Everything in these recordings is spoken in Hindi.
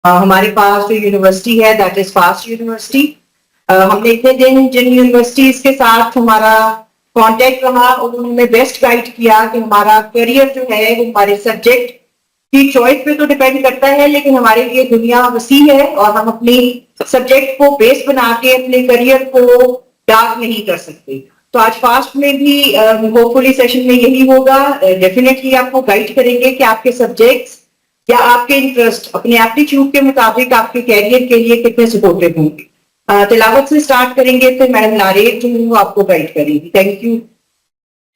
हमारे पास जो यूनिवर्सिटी है दैट इज फास्ट यूनिवर्सिटी। हमने इतने दिन जिन यूनिवर्सिटीज के साथ हमारा कांटेक्ट रहा उन्होंने बेस्ट गाइड किया कि हमारा करियर जो है वो हमारे सब्जेक्ट की चॉइस पे तो डिपेंड करता है, लेकिन हमारे लिए दुनिया वसी है और हम अपनी सब्जेक्ट को बेस बना के अपने करियर को डार्क नहीं कर सकते। तो आज फास्ट में भी होपफुली सेशन में यही होगा। डेफिनेटली आपको गाइड करेंगे कि आपके सब्जेक्ट्स या आपके इंटरेस्ट अपने एप्टीट्यूड के मुताबिक आपके कैरियर के लिए कितने सपोर्टिव होंगे। तिलावत से स्टार्ट करेंगे, फिर मैडम नारेद जो वो आपको गाइड करेंगी। Thank you.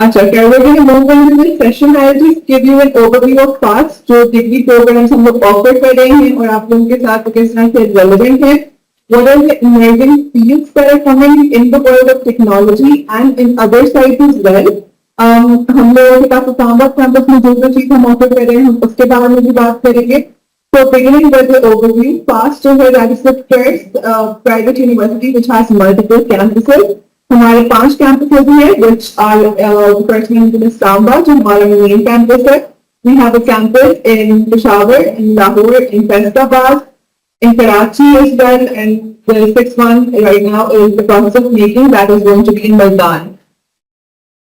अच्छा, क्या we're going to move into this session. I'll just give you an overview of FAST जो डिग्री प्रोग्राम्स हम लोग ऑफर कर रहे हैं और आप लोगों के साथ किस तरह से रेलेवेंट है। What are the emerging fields that are coming in the world of technology and in other sites as well? हम लोगों के पास इस्लामाबाद कैंपस में जो चीज हम ऑफर कर रहे हैं हम उसके बारे में भी बात करेंगे। So beginning with the overview, FAST जो है that is the first private university which has multiple campuses. हमारे 5 campuses हैं which are first one in Islamabad जो हमारा main campus है. We have a campus in Peshawar, in Lahore, in Faizabad, in Karachi as well, and the 6th one right now is the process of making, that is going to be in Multan.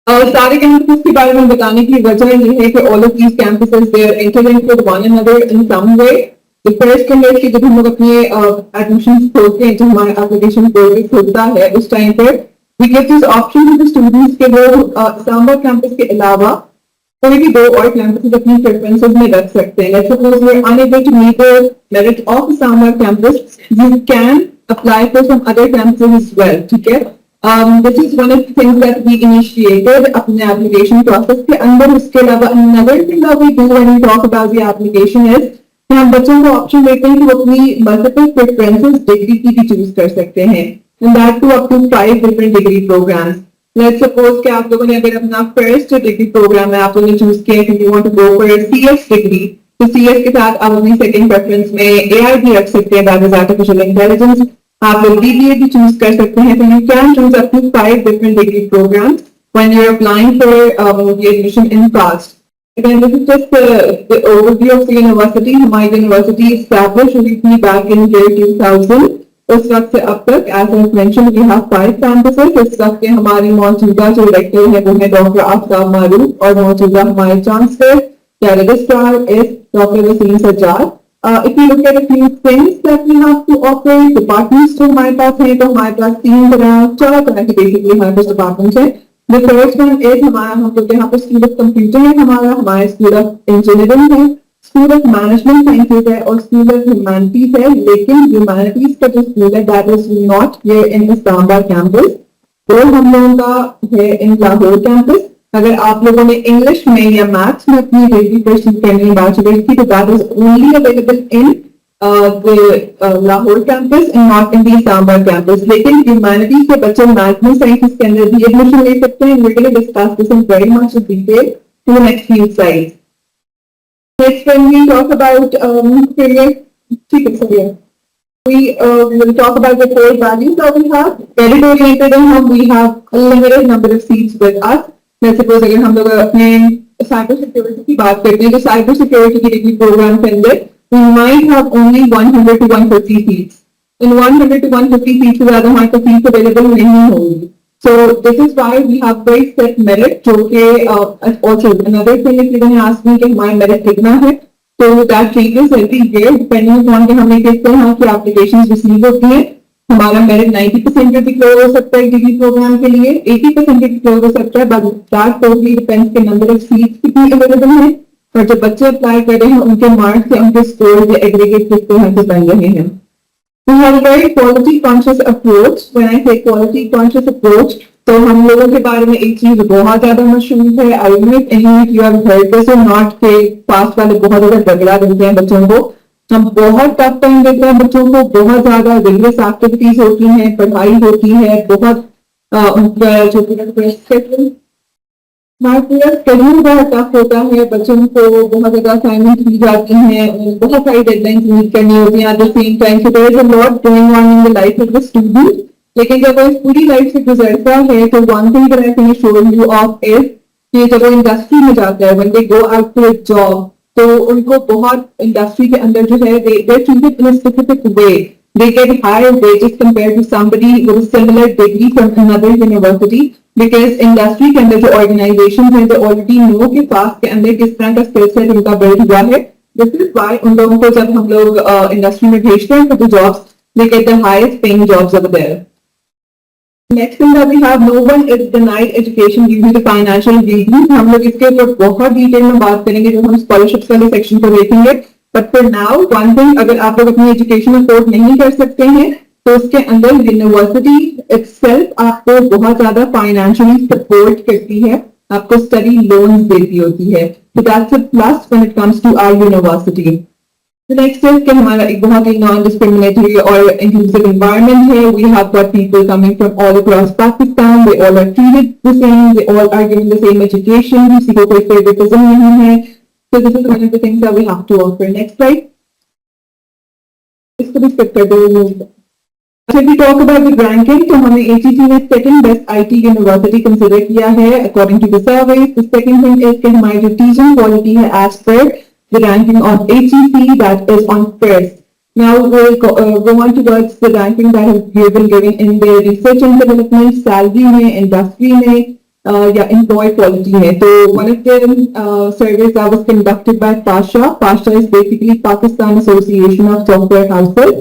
सारे campuses के बारे में बताने की वजह ये है कि all of these campuses they are interlinked with one another in some way. The first thing is कि जब हम लोग अपने admissions खोलते हैं, जब हमारा application portal खुलता है उस टाइम पर we give this option to the students कि वो इस्लामाबाद campus के अलावा कोई भी 2 और campuses अपनी preferences में रख सकते हैं. Let's suppose we are unable to meet the merit of Islamabad campus, you can apply for some other campuses as well. ठीक है? This is one of the things that we initiated अपने application process के अंदर. उसके अलावा another thing that we do when we talk about the application is कि हम बच्चों को option देते हैं कि वो अपनी multiple preferences degree की भी choose कर सकते हैं, and that too up to 5 different degree programs. Let's suppose कि आप लोगों ने अगर अपना first degree program है, आप लोगों ने choose किया कि you want to go for a CS degree, तो CS के साथ आप अपनी second preference में AI भी रख सकते हैं, that is artificial intelligence. आप लोग DBA भी choose कर सकते हैं, तो you can choose up to 5 different degree programs when you're applying for the admission in FAST. Again, this is just the overview of the university. हमारी university established हुई थी back in year 2000. उस वक्त से अब तक as I mentioned we have 5 campuses. इस वक्त के हमारे मौजूदा जो डायरेक्टर है वो है डॉक्टर आफ्ताब मारूफ और मौजूदा हमारे चांसलर या registrar is doctor Wasim Sajjad. If you look at a few things that we have to offer, departments जो हमारे पास हैं, तो हमारे पास 4 तरह के basically हमारे पास departments हैं. The first one is हमारा हम लोग यहाँ पर स्कूल ऑफ कंप्यूटर है, हमारे स्कूल ऑफ इंजीनियरिंग है, स्कूल ऑफ मैनेजमेंट साइंसेज है और स्कूल ऑफ ह्यूमैनिटीज है, लेकिन ह्यूमैनिटीज का जो स्कूल है that is not here in Islamabad campus, वो हम लोगों का है इन लाहौर कैंपस। अगर आप लोगों ने इंग्लिश में या मैथ्स में अपनी डिग्री परस्यू करनी है बैचलर की, तो that is only available in Lahore campus and not in the Islamabad campus. लेकिन ह्यूमैनिटीज के बच्चे मैथ्स में साइंसेज के अंदर भी एडमिशन ले सकते हैं। We will discuss this in very much detail in the next few slides. Next, when we talk about career, we will talk about the core values that we have. Merit oriented and we have a limited number of seats with us. Let's suppose अगर हम लोग अपने साइबर सिक्योरिटी की बात करते हैं, तो साइबर सिक्योरिटी की डिग्री प्रोग्राम के अंदर we might have only 100 to 150 seats. In 100 to 150 seats से ज्यादा हमारे पास seats available नहीं होंगी. So this is why we have very set merit, जो कि also another thing if you're going to ask me कि हमारा merit कितना है, तो that changes every year depending on कि हमने किस तरह की applications receive होती हैं। हमारा merit 90% पे भी close हो सकता है डिग्री प्रोग्राम के लिए, 80% पे भी close हो सकता है, but that totally depends के number of seats कितनी available है और जब बच्चे अप्लाई कर रहे हैं उनके मार्क्स या उनके स्कोर या एग्रीगेट किस तरह से बन रहे हैं। We have a very quality conscious approach. When I say quality conscious approach, तो हम लोगों के बारे में एक चीज बहुत ज्यादा मशहूर है, I don't know if any of you have heard this or not, के पास वाले बहुत ज्यादा झगड़ा देते हैं बच्चों को। हम बहुत टफ टाइम देते हैं बच्चों को, बहुत ज्यादा रिगरस एक्टिविटीज होती हैं, पढ़ाई होती है, बहुत उनका जो पूरा स्केड्यूल बहुत टफ होता है, बच्चों को बहुत ज्यादा असाइनमेंट दी जाती हैं, बहुत सारी डेडलाइंस मीट करनी होती हैं at the same time, so there is a lot going on in the life of the student. लेकिन जब वो इस पूरी लाइफ से गुजरता है तो one thing that I can show you of is कि जब वो इंडस्ट्री में जाता है, when they go out to a job, तो उनको बहुत इंडस्ट्री के अंदर जो है they treated in a specific way, they get higher wages compared to somebody with a similar degree from another university, because industry के अंदर जो organizations हैं they already know कि fast के अंदर किस तरह का skill set उनका build हुआ है। This is why उन लोगों को जब हम लोग industry में भेजते हैं for the jobs, they get the highest paying jobs over there. Next thing that we have, no one is denied education due to the financial reasons. हम लोग इसके ऊपर बहुत डिटेल में बात करेंगे जब हम स्कॉलरशिप्स वाले सेक्शन को देखेंगे। But for now one thing, अगर आप लोग अपनी एजुकेशन अफोर्ड नहीं कर सकते हैं तो उसके अंदर यूनिवर्सिटी इटसेल्फ आपको बहुत ज्यादा फाइनेंशियली सपोर्ट करती है, आपको स्टडी लोन्स देती होती है, तो that's a plus when it comes to our university. Next is कि हमारा एक बहुत ही नॉन डिस्क्रिमिनेटरी और इंक्लूसिव एनवायरनमेंट है। We have got people coming from all across Pakistan, they all are treated the same, they all are given the same education, किसी को कोई फेवरेटिज्म नहीं है। So this is one of the things that we have to offer. Next slide. इसको भी skip कर दो। If we talk about the ranking, तो हमें ACT ने second best IT university consider किया है according to the survey. The second thing is कि हमारी जो teaching quality है as per the ranking of HEC, that is on first. Now we'll go on towards the ranking that has been given in the research and development, salary में, industry में, या employee quality है। तो one of the surveys that was conducted by PASHA. PASHA is basically Pakistan Association of Software Houses.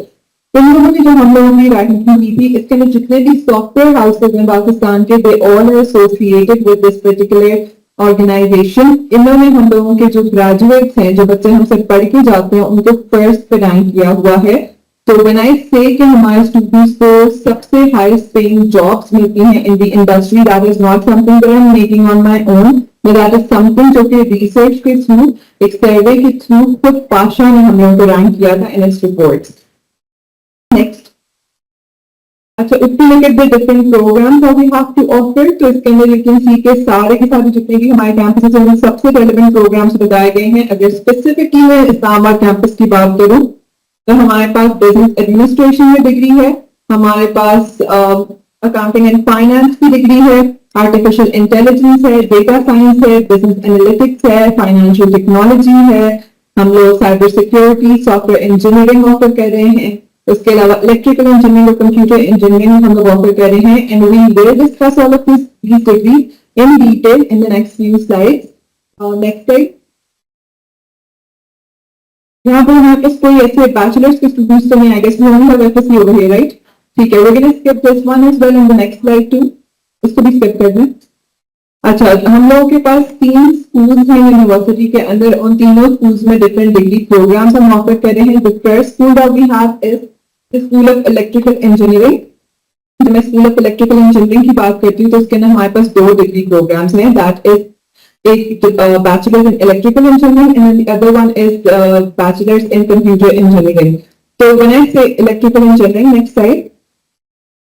इन लोगों ने जो हम लोगों की रैंकिंग की थी, इसके अंदर जितने भी सॉफ्टवेयर हाउसेज हैं पाकिस्तान के, they all are associated with this particular organization. इन्होंने हम लोगों के जो ग्रेजुएट्स हैं, जो बच्चे हमसे पढ़ के जाते हैं, उनको फर्स्ट पे रैंक किया हुआ है। तो when I say कि हमारे स्टूडेंट्स को सबसे हाईएस्ट पेइंग जॉब्स मिलती हैं in the industry, that is not something that I am making on my own, but that is something जो कि रिसर्च के थ्रू, एक सर्वे के थ्रू खुद पाशा ने हम लोगों को रैंक किया था इन इट्स रिपोर्ट्स। नेक्स्ट, अच्छा, if you look at the different programmes that we have to offer, तो इसके अंदर यू कैन सी के सारे के सारे जितने भी हमारे कैंपसेस हैं सबसे रेलेवेंट प्रोग्राम्स बताए गए हैं। अगर स्पेसिफिकली मैं इस्लामाबाद कैंपस की बात करूं तो हमारे पास बिजनेस एडमिनिस्ट्रेशन में डिग्री है, हमारे पास अकाउंटिंग एंड फाइनेंस की डिग्री है, आर्टिफिशियल इंटेलिजेंस है, डेटा साइंस है, बिजनेस एनालिटिक्स है, फाइनेंशियल टेक्नोलॉजी है, हम लोग cyber security, software engineering offer कर रहे हैं, उसके अलावा इलेक्ट्रिकल इंजीनियरिंग और कंप्यूटर इंजीनियरिंग हम लोग ऑफर कर रहे हैं। And we will discuss all of these degrees in detail in the next few slides. Next slide. यहाँ पर हमारे पास कोई ऐसे बैचलर्स के स्टूडेंट्स तो नहीं, I guess we only have FSc over here, right? ठीक है, we can skip this one as well in the next slide too, इसको भी स्किप कर दें। अच्छा, हम लोगों के पास 3 स्कूल्स हैं यूनिवर्सिटी के अंदर, उन तीनों स्कूल्स में डिफरेंट डिग्री प्रोग्राम्स हम ऑफर कर रहे हैं। The first school that we have is the school of electrical engineering. जब मैं स्कूल ऑफ इलेक्ट्रिकल इंजीनियरिंग की बात करती हूँ तो उसके अंदर हमारे पास 2 डिग्री प्रोग्राम्स हैं, दैट इज एक bachelors in electrical engineering and the other one is bachelors in computer engineering. तो व्हेन आई से इलेक्ट्रिकल इंजीनियरिंग, नेक्स्ट स्लाइड,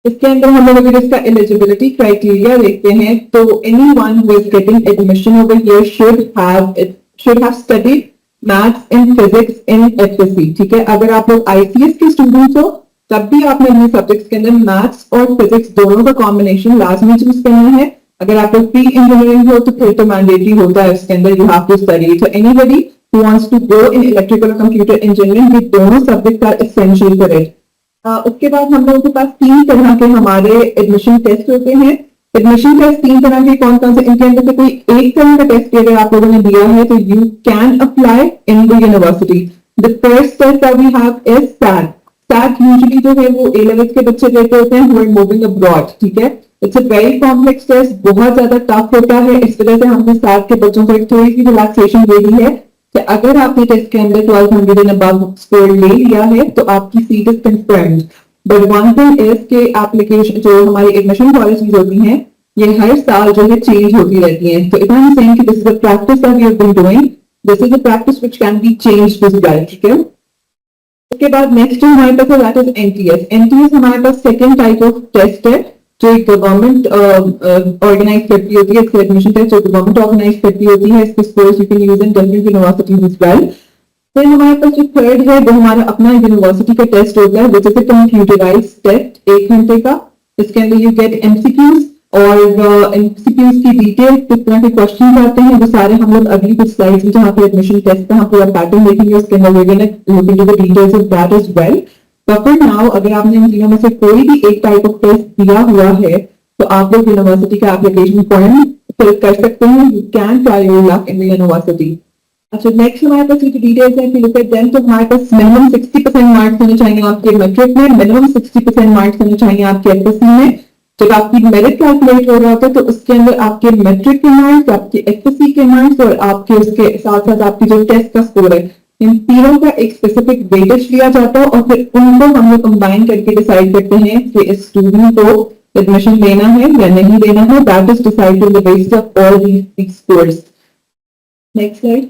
इसके अंदर हम लोग अगर इसका एलिजिबिलिटी क्राइटेरिया देखते हैं तो anyone who is getting admission over here should have studied maths and physics in FSc. ठीक है, अगर आप लोग आईसीएस के स्टूडेंट्स हो तब भी आपने अपने सब्जेक्ट्स के अंदर मैथ्स और फिजिक्स दोनों का कॉम्बिनेशन लाजमी चूज करना है। अगर आप लोग प्री इंजीनियरिंग हो तो फिर तो मैंडेटरी होता है उसके अंदर यू हैव टू स्टडी। तो anybody who wants to go in electrical और कंप्यूटर इंजीनियरिंग, ये दोनों subjects are essential for it. उसके बाद हम लोगों के पास 3 तरह के हमारे एडमिशन टेस्ट होते हैं। एडमिशन टेस्ट 3 तरह के कौन कौन से, इनके अंदर से कोई एक तरह का टेस्ट अगर आप लोगों ने दिया है तो you can apply in the university. The first test that we have is SAT. SAT usually जो है वो A-levels के बच्चे देते होते हैं हु आर मूविंग अब्रॉड। ठीक है, it's a very complex test, बहुत ज्यादा टफ होता है। इस वजह से हमने सैट के बच्चों को एक थोड़ी सी रिलैक्सेशन दे दी है कि अगर आपने टेस्ट के अंदर 1200 एंड अबव स्कोर ले लिया है तो आपकी seat is confirmed. But one thing is के एप्लीकेशन जो हमारी एडमिशन पॉलिसीज होती हैं ये हर साल जो है चेंज होती रहती हैं। तो इट आई एम सेइंग कि this is a practice that we have been doing, this is a practice which can be changed this well. ठीक है, उसके बाद नेक्स्ट जो हमारे पास है दैट इज एनटीएस। एनटीएस हमारे पास सेकंड टाइप ऑफ टेस्ट है जो एक गवर्नमेंट ऑर्गेनाइज करती होती है। इसका एडमिशन टेस्ट जो गवर्नमेंट ऑर्गेनाइज करती होती है, इसके scores you can use in different universities as well. फिर हमारे पास जो थर्ड है वो हमारा अपना यूनिवर्सिटी का टेस्ट होता है which is a computerized test 1 घंटे का। इसके अंदर यू गेट एमसीक्यूज और एमसीक्यूज की डिटेल किस तरह के क्वेश्चन आते हैं वो सारे हम लोग अगली कुछ स्लाइड्स में जहाँ पे एडमिशन टेस्ट का हम पूरा पैटर्न देखेंगे उसके अंदर we can look into the details of that as well. But for now अगर आपने इन तीनों में से कोई भी एक टाइप ऑफ टेस्ट दिया हुआ है तो आप लोग यूनिवर्सिटी का एप्लीकेशन फॉर्म फिल कर सकते हैं। You can try your luck in the university. अच्छा, नेक्स्ट हमारे पास जो डिटेल्स है लुक एट देम। तो हमारे पास मिनिमम 60% मार्क्स होने चाहिए आपके मैट्रिक में, मिनिमम 60% मार्क्स होने चाहिए आपके एफएससी में। जब आपकी मेरिट कैलकुलेट हो रहा होता है तो उसके अंदर आपके मैट्रिक के मार्क्स, आपके एफएससी के मार्क्स और आपके उसके साथ साथ आपकी जो टेस्ट का स्कोर है, इन तीनों का एक स्पेसिफिक वेटेज लिया जाता है और फिर उनको हम लोग कंबाइन करके डिसाइड करते हैं कि इस स्टूडेंट को एडमिशन लेना है या नहीं लेना है। That is decided on the basis of all these scores. Next slide.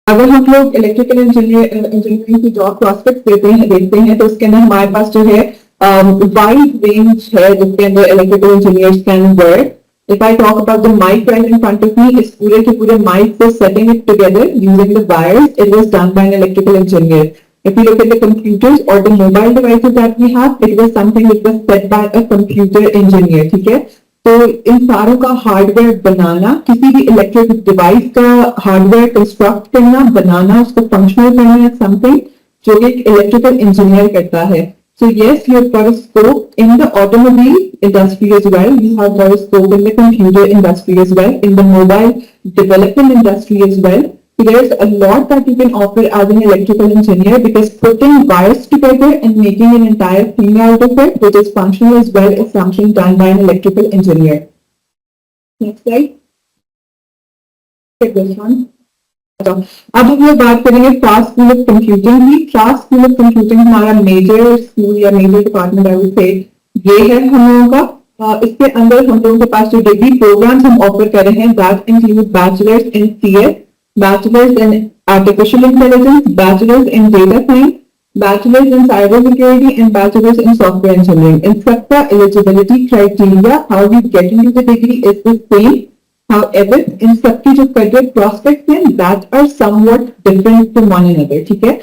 अगर हम लोग इलेक्ट्रिकल इंजीनियरिंग की जॉब प्रोस्पेक्ट देखते हैं तो उसके अंदर हमारे पास जो है वाइड रेंज है जिसके अंदर electrical engineers can work. If I talk about the mic right in front of me, इस पूरे के पूरे माइक को setting it together using the wires, it was done by an electrical engineer. If you look at the computers or the mobile devices that we have, it was something which was set by a computer engineer. ठीक है, तो इन सारों का हार्डवेयर बनाना, किसी भी इलेक्ट्रिक डिवाइस का हार्डवेयर कंस्ट्रक्ट करना, बनाना, उसको फंक्शनल करना, समथिंग जो एक इलेक्ट्रिकल इंजीनियर करता है। So yes, you have got a scope in the automobile industry as well. You have got a scope in the computer industry as well, in the mobile development industry as well. So there's a lot that you can offer as an electrical engineer because putting wires together and making an entire thing out of it, which is functional as well, is something done by an electrical engineer. Next slide. Take this one. अब हम लोग बात करेंगे फास्ट स्कूल ऑफ कंप्यूटिंग की। फास्ट स्कूल ऑफ कंप्यूटिंग हमारा मेजर स्कूल या major department I would say ये है हम लोगों का। इसके अंदर हम लोगों के पास जो डिग्री प्रोग्राम्स हम ऑफर कर रहे हैं that include bachelors in CS, bachelors in artificial intelligence, bachelors in data science, bachelors in cyber security and bachelors in software engineering. इन सबका eligibility criteria how you get into the degree is the same. However, in सबकी जो career prospects हैं that are somewhat different from one another. ठीक है,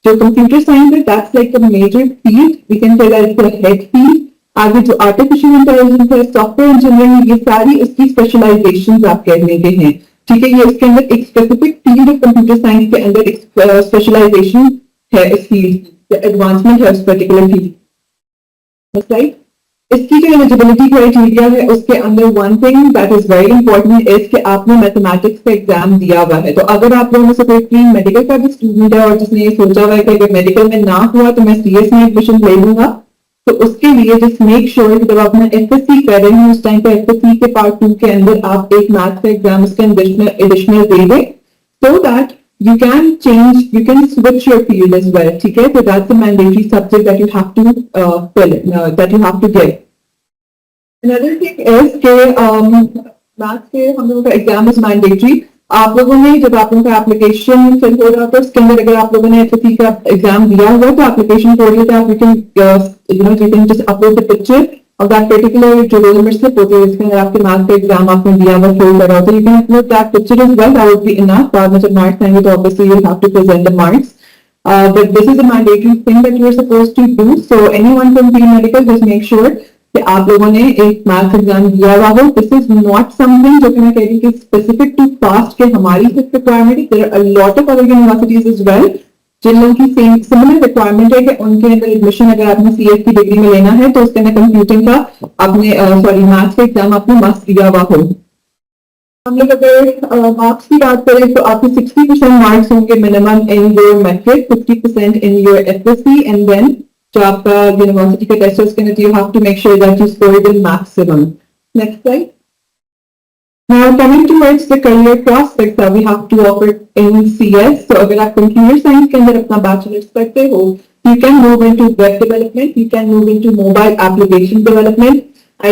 जो computer science है that's like a major field, we can say that it's a head field. आगे जो artificial intelligence है, software engineering, ये सारी उसकी specializations आप कहने के हैं। ठीक है, ये उसके अंदर एक specific field of computer science के अंदर एक specialization है इस field, advancement है उस particular field. Next slide. इसकी जो एलिजिबिलिटी क्राइटेरिया है उसके अंदर one thing that is very important is कि आपने मैथमेटिक्स का एग्जाम दिया हुआ है। तो अगर आप लोगों में से कोई प्री मेडिकल का भी स्टूडेंट है और जिसने ये सोचा हुआ है कि अगर मेडिकल में ना हुआ तो मैं सीएस में एडमिशन ले लूंगा, तो उसके लिए जस्ट मेक श्योर जब आप अपना एफएससी कर रहे हैं उस टाइम पे एफएससी के पार्ट 2 के अंदर आप एक मैथ्स का एग्जाम उसके अंदर एडिशनल दे दें, so that you can change, you can switch your field as well. ठीक है, so that's a mandatory subject that you have to fill, that you have to get. Another thing is कि मैथ्स के हम लोगों का एग्जाम इज मैंडेटरी. आप लोगों ने जब आप लोगों का एप्लीकेशन फिल हो रहा था उसके अंदर अगर आप लोगों ने एफएससी का एग्जाम दिया हुआ तो एप्लीकेशन पोर्टल पे आप you can just upload the picture of that particular जो रोल नंबर स्लिप होती है इसके अंदर आपके मार्क्स का एग्जाम आपने दिया हुआ फिल करा तो you can upload that picture as well. That would be enough. बाद में जब मार्क्स आएंगे तो obviously you'll have to present the marks. But this is a mandatory thing that you're supposed to do. So anyone from pre-medical just make sure कि आप लोगों ने एक मैथ्स एग्जाम दिया हुआ हो. दिस इज नॉट समथिंग जो कि मैं कह रही हूँ कि स्पेसिफिक टू फास्ट के हमारी सिर्फ requirement. There are a lot of other universities as well जिन लोगों की सेम सिमिलर रिक्वायरमेंट है कि उनके अंदर एडमिशन अगर आपने सीएस की डिग्री में लेना है तो उसके अंदर कंप्यूटिंग का आपने मैथ्स का एग्जाम आपने मस्ट दिया हुआ हो. हम लोग अगर मार्क्स की बात करें तो आपके 60% मार्क्स होंगे minimum in your matric, 50% in your FSc and then जो आपका यूनिवर्सिटी का टेस्ट है उसके अंदर you have to make sure that you score the maximum. Next slide. Now coming towards the career prospects that we have to offer in CS. So अगर आप कंप्यूटर साइंस के अंदर अपना बैचलर्स करते हो you can move into web development, you can move into mobile application development,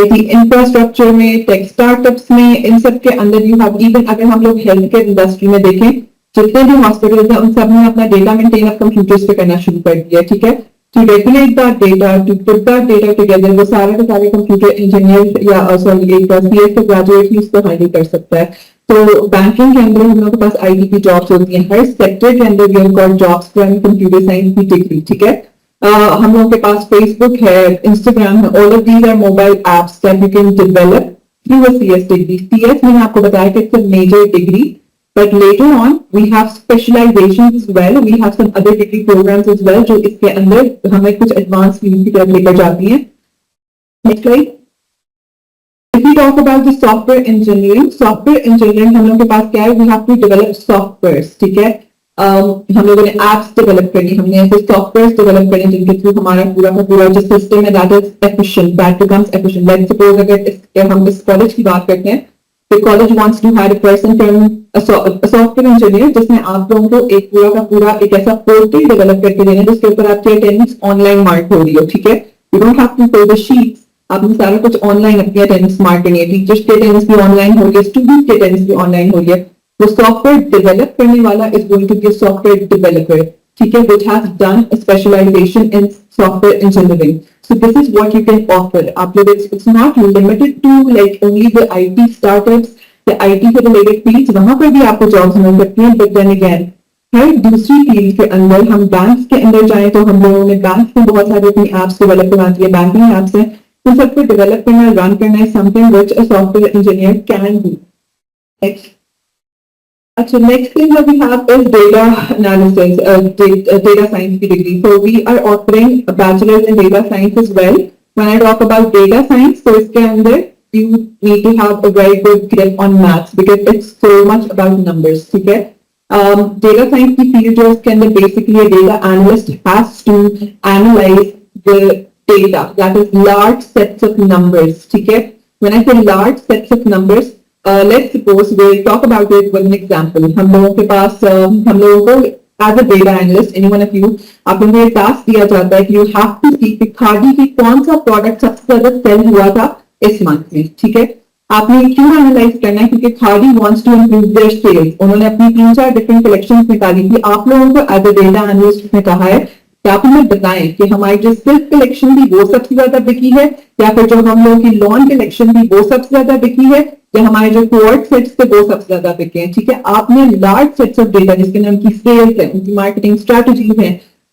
IT infrastructure में, टेक स्टार्टअप्स में, इन सब के अंदर you have even अगर हम लोग हेल्थ केयर इंडस्ट्री में देखें जितने भी हॉस्पिटल्स हैं उन सब में अपना डेटा मेंटेन ऑफ कंप्यूटर्स पे करना शुरू कर दिया. ठीक है, to regulate that data, to put that data together, वो सारे के सारे कंप्यूटर इंजीनियर या सॉरी एक सीएस का ग्रेजुएट ही उसको हैंडल कर सकता है. तो बैंकिंग के अंदर हम लोगों के पास आईटी की जॉब्स होती हैं. हर सेक्टर के अंदर we have got jobs from computer science की डिग्री. ठीक है, हम लोगों के पास फेसबुक है, इंस्टाग्राम है. All of these are mobile apps that you can develop through a CS degree. CS मैंने आपको बताया कि it's a major degree. But later on, we have specializations as well. We have some other degree programs as well, जो इसके अंदर हमें कुछ advanced field की तरफ लेकर जाती हैं. Next slide. If we talk about the software engineering हम लोग के पास क्या है? We have to develop softwares. ठीक है, हम लोगों ने apps develop करनी, हमने ऐसे softwares develop करने जिनके थ्रू हमारा पूरा का पूरा जो system है that is efficient, that becomes efficient. Let's suppose अगर हम इस college की बात करते हैं, the college wants to hire a person from a software engineer जिसमें आप लोगों को एक पूरा का पूरा एक ऐसा पोर्टल डेवलप करके देना है जिसके ऊपर आपकी अटेंडेंस ऑनलाइन मार्क हो रही हो. ठीक है, you don't have to fill the sheets, आपने सारा कुछ ऑनलाइन अपनी अटेंडेंस मार्क करनी है. टीचर्स की अटेंडेंस भी ऑनलाइन हो रही है, स्टूडेंट की अटेंडेंस भी ऑनलाइन हो रही है. वो सॉफ्टवेयर डेवलप करने वाला is going to be a software developer. ठीक है, which has done a specialization in software engineering. So this is what you can offer. आप लोग it's not limited to like only the IT startups, the IT से related fields, वहां पर भी आपको जॉब्स मिल सकती हैं. But then again, हर दूसरी फील्ड के अंदर हम बैंक्स के अंदर जाएं तो हम लोगों ने बैंक्स में बहुत सारी अपनी एप्स डेवलप करवाती है, बैंकिंग एप्स हैं, उन सबको डेवलप करना, रन करना है something which a software engineer can do. अच्छा, next thing that we have is data analysis, data science की degree. So we are offering a bachelor's in data science as well. When I talk about data science, so इसके अंदर you need to have a very good grip on maths because it's so much about numbers. ठीक है, data science की field जो इसके अंदर basically a data analyst has to analyze the data, that is large sets of numbers. ठीक है, when I say large sets of numbers, let's suppose we'll talk about it with an example. हम लोगों के पास हम लोगों को as a data analyst, any one of you, आप लोगों को ये टास्क दिया जाता है कि you have to see कि खादी की कौन सा प्रोडक्ट सबसे ज्यादा सेल हुआ था इस मंथ में. ठीक है, आपने क्यों एनालाइज करना है? क्योंकि khadi wants to improve their sales. उन्होंने अपनी 3-4 डिफरेंट कलेक्शंस निकाली थी. आप लोगों को एज अ डेटा एनालिस्ट ने कहा है कि आप हमें बताएं कि हमारी जो सिल्क कलेक्शन थी वो सबसे ज्यादा बिकी है या फिर जो हम लोगों की लॉन कलेक्शन थी वो सबसे ज्यादा बिकी है या हमारे जो कोवर्ट सेट्स थे वो सबसे ज्यादा बिके हैं. ठीक है, आपने लार्ज सेट्स ऑफ डेटा जिसके अंदर उनकी सेल्स है, उनकी मार्केटिंग स्ट्रेटजीज है,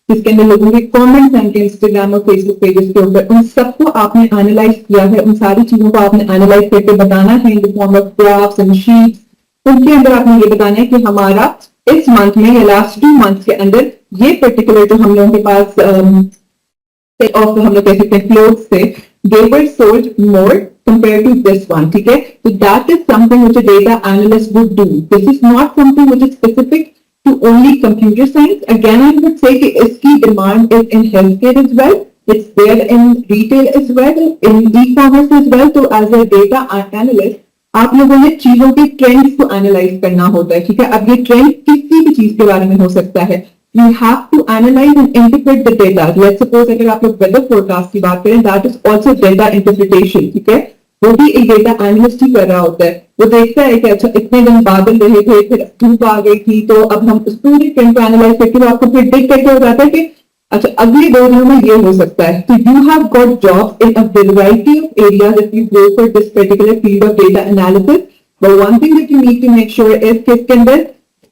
जिसके अंदर लोगों के कमेंट्स हैं उनके इंस्टाग्राम और फेसबुक पेजेस के ऊपर, उन सबको आपने एनालाइज किया है. उन सारी चीजों को आपने एनालाइज करके बताना है in the form of graphs and sheets. उनके अंदर आपने ये बताना है कि हमारा इस मंथ में या लास्ट 2 मंथ्स के अंदर ये पर्टिकुलर जो हम लोगों के पास हम लोग कह सकते हैं क्लोथ्स थे, they were sold more compared to this one. ठीक है, so that is something which a data analyst would do. This is not something which is specific to only computer science. Again, I would say कि इसकी demand is in healthcare as well. It's there in retail as well, in e-commerce as well. तो as a data analyst आप लोगों ने चीजों के ट्रेंड्स को एनालाइज करना होता है, ठीक है। अब ये ट्रेंड किसी भी चीज के बारे में हो सकता है। You have to analyze and interpret the data. Let's suppose अगर आप लोग वेदर फोरकास्ट की बात करें, that is also data interpretation, ठीक है। वो भी एक डेटा एनालिस्ट ही कर रहा होता है। वो देखता है कि अच्छा इतने दिन बादल रहे थे, फिर धूप आ गई थी, तो अब हम उस पूरी ट्रेंड को एनालाइज करके वो आपको प्रिडिक्ट करके हो जाता है कि अच्छा अगले 2 दिनों में ये हो सकता है। तो you have got jobs in a variety of areas if you go for this particular field of data analysis. But one thing that you need to make sure is कि इसके अंदर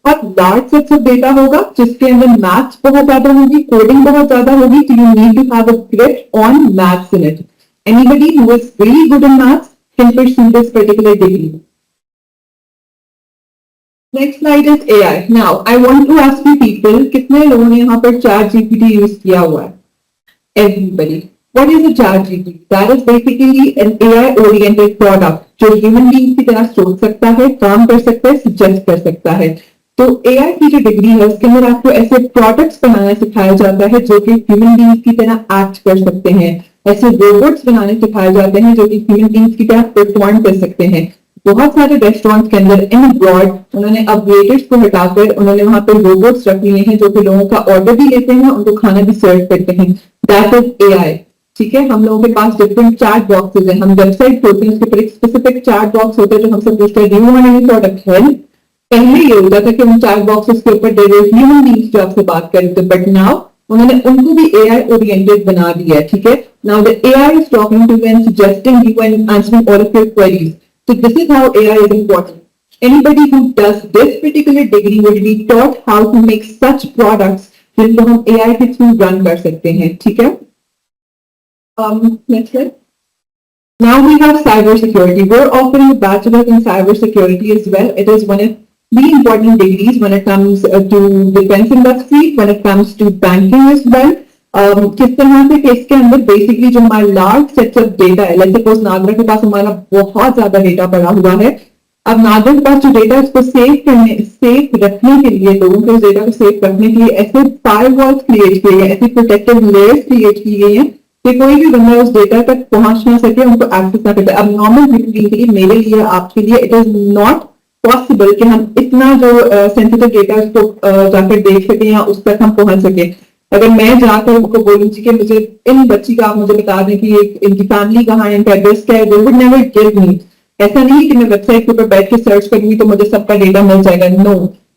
बहुत लार्ज सेट्स ऑफ डेटा होगा, जिसके अंदर मैथ्स बहुत ज्यादा होगी, कोडिंग बहुत ज्यादा होगी। तो you need to have a grip on maths in it. Anybody who is really good in maths can pursue this particular degree. Next slide is AI. Now, I want to ask you people, कितने लोगों ने यहाँ पर ChatGPT यूज किया हुआ है? Everybody. What is a ChatGPT? That is basically an AI-oriented product जो human being की तरह सोच सकता है, काम कर सकता है, suggest कर सकता है। तो AI की जो डिग्री है उसके अंदर आपको ऐसे प्रोडक्ट्स बनाना सिखाया जाता है जो कि ह्यूमन बींग्स की तरह एक्ट कर सकते हैं। ऐसे रोबोट्स बनाने सिखाए जाते हैं जो कि ह्यूमन बींग्स की तरह परफॉर्म कर सकते हैं। बहुत सारे रेस्टोरेंट्स के अंदर इन अब्रॉड उन्होंने अब वेटर्स को हटाकर उन्होंने वहां पर रोबोट्स रख लिए हैं जो कि लोगों का ऑर्डर भी लेते हैं, उनको खाना भी सर्व करते हैं। दैट इज AI, ठीक है। हम लोगों के पास डिफरेंट चैट बॉक्सेस हैं, हम वेबसाइट खोलते हैं, उसके ऊपर एक स्पेसिफिक चैट बॉक्स होता है जो हमसे पूछता है do you want any product help. पहले ये होता था कि उन चैट बॉक्सेस के ऊपर देयर इज ह्यूमन बीइंग्स जो आपसे बात कर रहे थे, बट नाउ उन्होंने उनको भी AI ओरिएंटेड बना दिया है, ठीक है। Now the AI is talking to you and suggesting you and answering all of your queries. So this is how AI is important. Anybody who does this particular degree will be taught how to make such products जिनको हम AI के थ्रू रन कर सकते हैं, ठीक है। Next slide. Now we have cybersecurity. We're offering a bachelor's in cybersecurity as well. It is one of the important degrees when it comes to defense industry, when it comes to banking as well. किस तरह से कि इसके अंदर बेसिकली जो हमारा लार्ज सेट्स ऑफ डेटा है, लेट्स सपोज नागरा के पास हमारा बहुत ज्यादा डेटा पड़ा हुआ है। अब नागरा के पास जो डेटा है उसको सेफ रखने के लिए, लोगों के उस डेटा को सेफ रखने के लिए ऐसे फायरवॉल्स क्रिएट किए गए, ऐसे प्रोटेक्टिव लेयर्स क्रिएट की गई हैं कि कोई भी बंदा उस डेटा तक पहुंच ना सके, उनको एक्सेस ना कर। अब नॉर्मल ह्यूमन बीइंग के लिए, मेरे लिए, आपके लिए इट इज नॉट पॉसिबल कि हम इतना जो सेंसिटिव डेटा उसको जाकर देख सके या उस तक हम पहुंच सके। अगर मैं जाकर उनको बोलूँ कि मुझे इन बच्ची का आप मुझे बता दें कि इनकी फैमिली कहाँ है, इनका एड्रेस क्या है, they would never give me। ऐसा नहीं है कि मैं वेबसाइट के ऊपर बैठ के सर्च करूंगी तो मुझे सबका डेटा मिल जाएगा। No,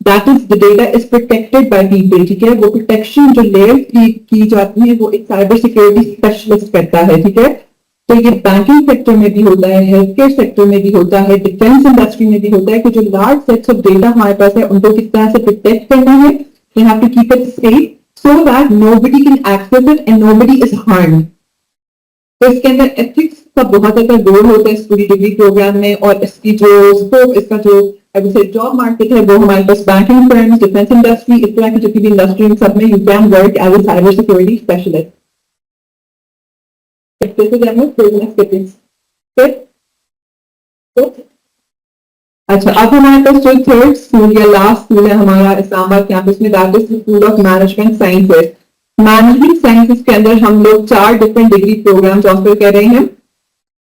that is the data is protected by people, ठीक है। वो प्रोटेक्शन जो लेयर की जाती है वो एक साइबर सिक्योरिटी स्पेशलिस्ट करता है, ठीक है। तो ये बैंकिंग सेक्टर में भी होता है, हेल्थ केयर सेक्टर में भी होता है, डिफेंस इंडस्ट्री में भी होता है कि जो लार्ज सेट्स ऑफ डेटा हमारे पास है उनको किस तरह से प्रोटेक्ट करना है। You have to keep it safe so that nobody can access it and nobody is harmed. तो इसके अंदर एथिक्स का बहुत ज्यादा रोल होता है इस पूरी डिग्री प्रोग्राम में, और इसकी जो स्कोप, इसका जो जॉब मार्केट है वो हमारे पास बैंकिंग फर्म्स, डिफेंस इंडस्ट्री, इस तरह की जितनी भी इंडस्ट्री सब में you can work as a cyber security specialist. अच्छा, अब हमारे पास जो थर्ड स्कूल या लास्ट स्कूल है हमारा इस्लामाबाद कैंपस में, that is school of management sciences. Management sciences के अंदर हम लोग 4 डिफरेंट डिग्री प्रोग्राम्स ऑफर कर रहे हैं।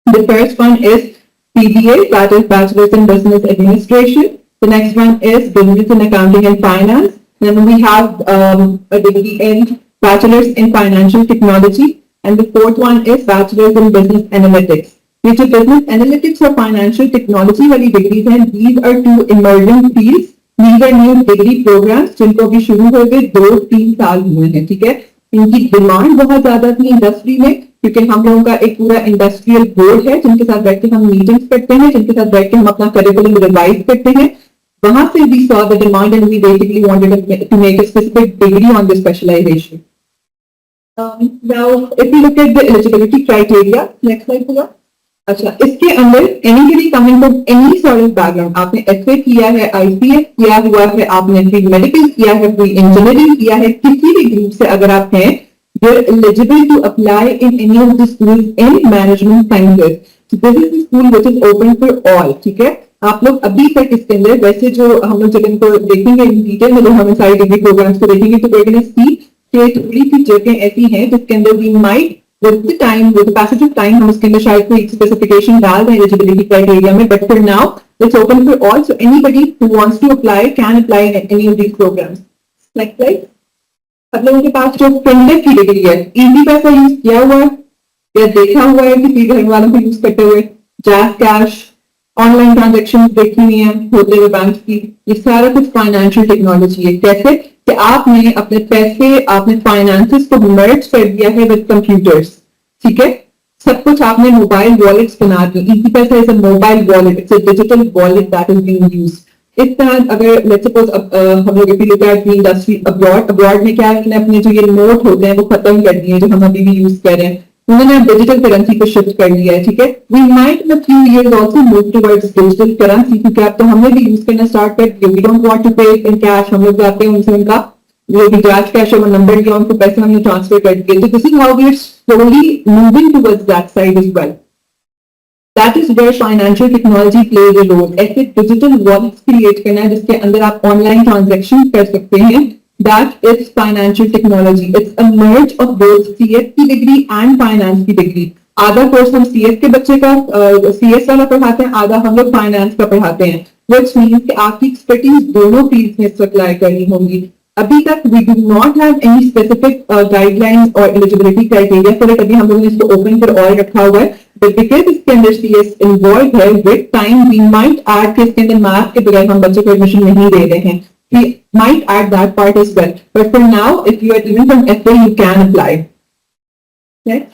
The first one is PBA, that is Bachelor's in Business Administration. The next one is Business in Accounting and Finance. Then we have a degree in Bachelor's in Financial Technology, and the fourth one is Bachelor's in Business Analytics. ये जो बिजनेस एनालिटिक्स और फाइनेंशियल टेक्नोलॉजी वाली डिग्रीज हैं, these are 2 emerging fields, these are new degree programs जिनको अभी शुरू हो गए 2-3 साल हुए हैं, ठीक है। इनकी डिमांड बहुत ज्यादा थी इंडस्ट्री में, क्योंकि हम लोगों का एक पूरा इंडस्ट्रियल बोर्ड है जिनके साथ बैठ के हम मीटिंग्स करते हैं, जिनके साथ बैठ के हम अपना करिकुलम रिवाइज करते हैं। वहां से we saw the demand and we basically wanted to make a specific degree on this specialization. Now, if you look at the eligibility criteria, next slide होगा। अच्छा, इसके अंदर anybody coming from any sort of background, आपने एफए किया है, ICS किया हुआ है, आपने प्री मेडिकल किया है, प्री इंजीनियरिंग किया है, किसी भी ग्रुप से अगर आप हैं, you are eligible to apply in any of the schools in management sciences. This is the school which is open for all, ठीक है। आप लोग अभी तक इसके अंदर वैसे जो हम लोग जब इनको देखेंगे इन डिटेल में, जब हम सारी डिग्री प्रोग्राम्स को देखेंगे तो सी थोड़ी सी जगह ऐसी हैं जिसके अंदर we might with the time, with the passage of time हम उसके अंदर शायद कोई स्पेसिफिकेशन डाल दें एलिजिबिलिटी क्राइटेरिया में, but for now it's open for all, so anybody who wants to apply can apply in any of these programs. Next slide. अब लोगों के पास जो फिनटेक की डिग्री है, इजी पैसा यूज किया हुआ है या देखा हुआ है किसी घर वालों को यूज करते हुए, जैज कैश, ऑनलाइन ट्रांजेक्शन देखी हुई है होते हुए बैंक की, ये सारा कुछ फाइनेंशियल टेक्नोलॉजी है। कैसे कि आपने अपने पैसे, आपने फाइनेंसेस को मर्ज कर दिया है विद कंप्यूटर्स, ठीक है, सब कुछ आपने मोबाइल वॉलेट्स बना दी। इजी पैसा is a mobile wallet, it's a digital wallet that is being used. इस तरह अगर लेट्स सपोज हम लोग look at the industry abroad, abroad में क्या है, अपने जो ये नोट होते हैं वो खत्म कर दिए जो हम अभी भी यूज कर रहे हैं, उन्होंने डिजिटल करेंसी को शिफ्ट कर लिया है, ठीक है। We might in a few years also move towards digital currency, क्योंकि अब तो हमने भी यूज करना स्टार्ट कर दिया। वी डोंट वांट टू पे इन कैश, हम लोग जाते हैं उनसे उनका जो भी जैज कैश है वो नंबर दिया, उनको पैसे हमने ट्रांसफर कर दिए। तो this is how we are slowly moving towards that side as well. That is where financial technology plays a role. ऐसे डिजिटल वॉलेट्स क्रिएट करना है जिसके अंदर आप ऑनलाइन ट्रांजेक्शन कर सकते हैं, that is financial technology. It's a merge of both CS की डिग्री and finance की डिग्री। आधा कोर्स हम CS के बच्चे का CS वाला पढ़ाते हैं, आधा हम लोग फाइनेंस का पढ़ाते हैं, which means कि आपकी एक्सपर्टीज दोनों फील्ड में अप्लाई करनी होगी। अभी तक we do not have any specific guidelines और एलिजिबिलिटी क्राइटेरिया फॉर इट। अभी हम लोगों ने इसको ओपन फॉर ऑल रखा हुआ है, बट बिकॉज इसके अंदर CS इन्वॉल्व है, with time we might add कि इसके अंदर मैथ के बगैर हम बच्चों को एडमिशन नहीं दे रहे हैं। We might add that part as well, but for now, if you are even from FA, you can apply. Next,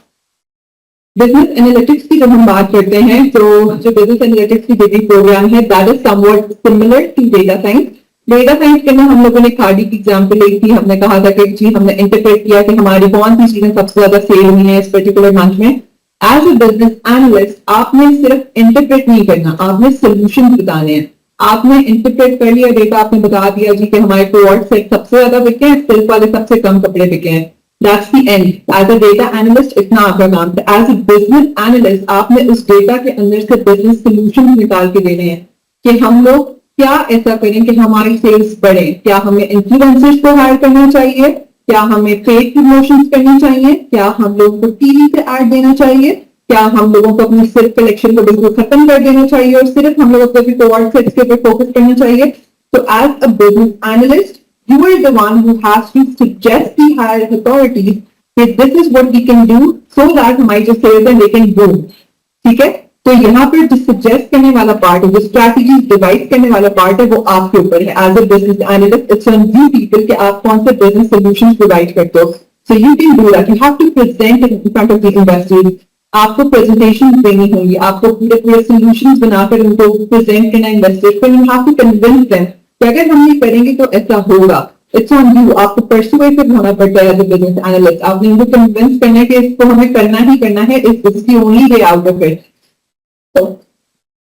business analytics की जब हम बात करते हैं, तो जो business analytics की डिग्री प्रोग्राम है, that is somewhat similar to data science. Data science के ना हम लोगों ने खाड़ी की एग्जाम्पल ली थी, हमने कहा था कि जी हमने इंटरप्रेट किया कि हमारी कौन सी चीजें सबसे ज्यादा सेल हुई है इस पर्टिकुलर मंथ में। एज अ बिजनेस एनालिस्ट आपने सिर्फ इंटरप्रेट नहीं करना, आपने सोल्यूशन बताने हैं। आपने इंटरप्रेट कर लिया डेटा, आपने बता दिया जी कि हमारे कोवर्ट से सबसे ज्यादा बिके हैं, सिल्क वाले सबसे कम कपड़े बिके हैं, that's the end. As a data analyst इतना आपका काम था। एज अ बिजनेस एनालिस्ट आपने उस डेटा के अंदर से बिजनेस सोल्यूशन निकाल के देने हैं कि हम लोग क्या ऐसा करें कि हमारी सेल्स बढ़े। क्या हमें इन्फ्लुएंसर्स को हायर करना चाहिए, क्या हमें पेड प्रमोशंस करनी चाहिए, क्या हम लोगों को टीवी पे ऐड देना चाहिए, क्या हम लोगों को अपनी सिर्फ कलेक्शन को बिल्कुल खत्म कर देना चाहिए और सिर्फ हम लोग अपने कोवर्ट सेट्स के ऊपर फोकस करना चाहिए। तो as a business analyst you are the one who has to suggest the higher authorities कि this is what we can do so that हमारी जो सेल्स है दे कैन ग्रो, ठीक है। तो यहाँ पर जो सजेस्ट करने वाला पार्ट है, जो स्ट्रैटेजी डिवाइस करने वाला पार्ट है, वो आपके ऊपर है। As a business analyst it's on you people कि आप कौन से बिजनेस सोल्यूशंस प्रोवाइड करते हो। So you can do that, you have to present in front of the investors. आपको प्रेजेंटेशन देनी होंगी, आपको पूरे पूरे सोल्यूशंस बनाकर उनको प्रेजेंट करना इन्वेस्टर्स को। You have to convince them कि अगर हम ये करेंगे तो ऐसा होगा। इट्स ऑन यू, आपको परसुएसिव होना पड़ता है एज अ बिजनेस एनालिस्ट। आपने उनको कन्विंस करना है कि इसको हमें करना ही करना है, it's the only way out of it. So,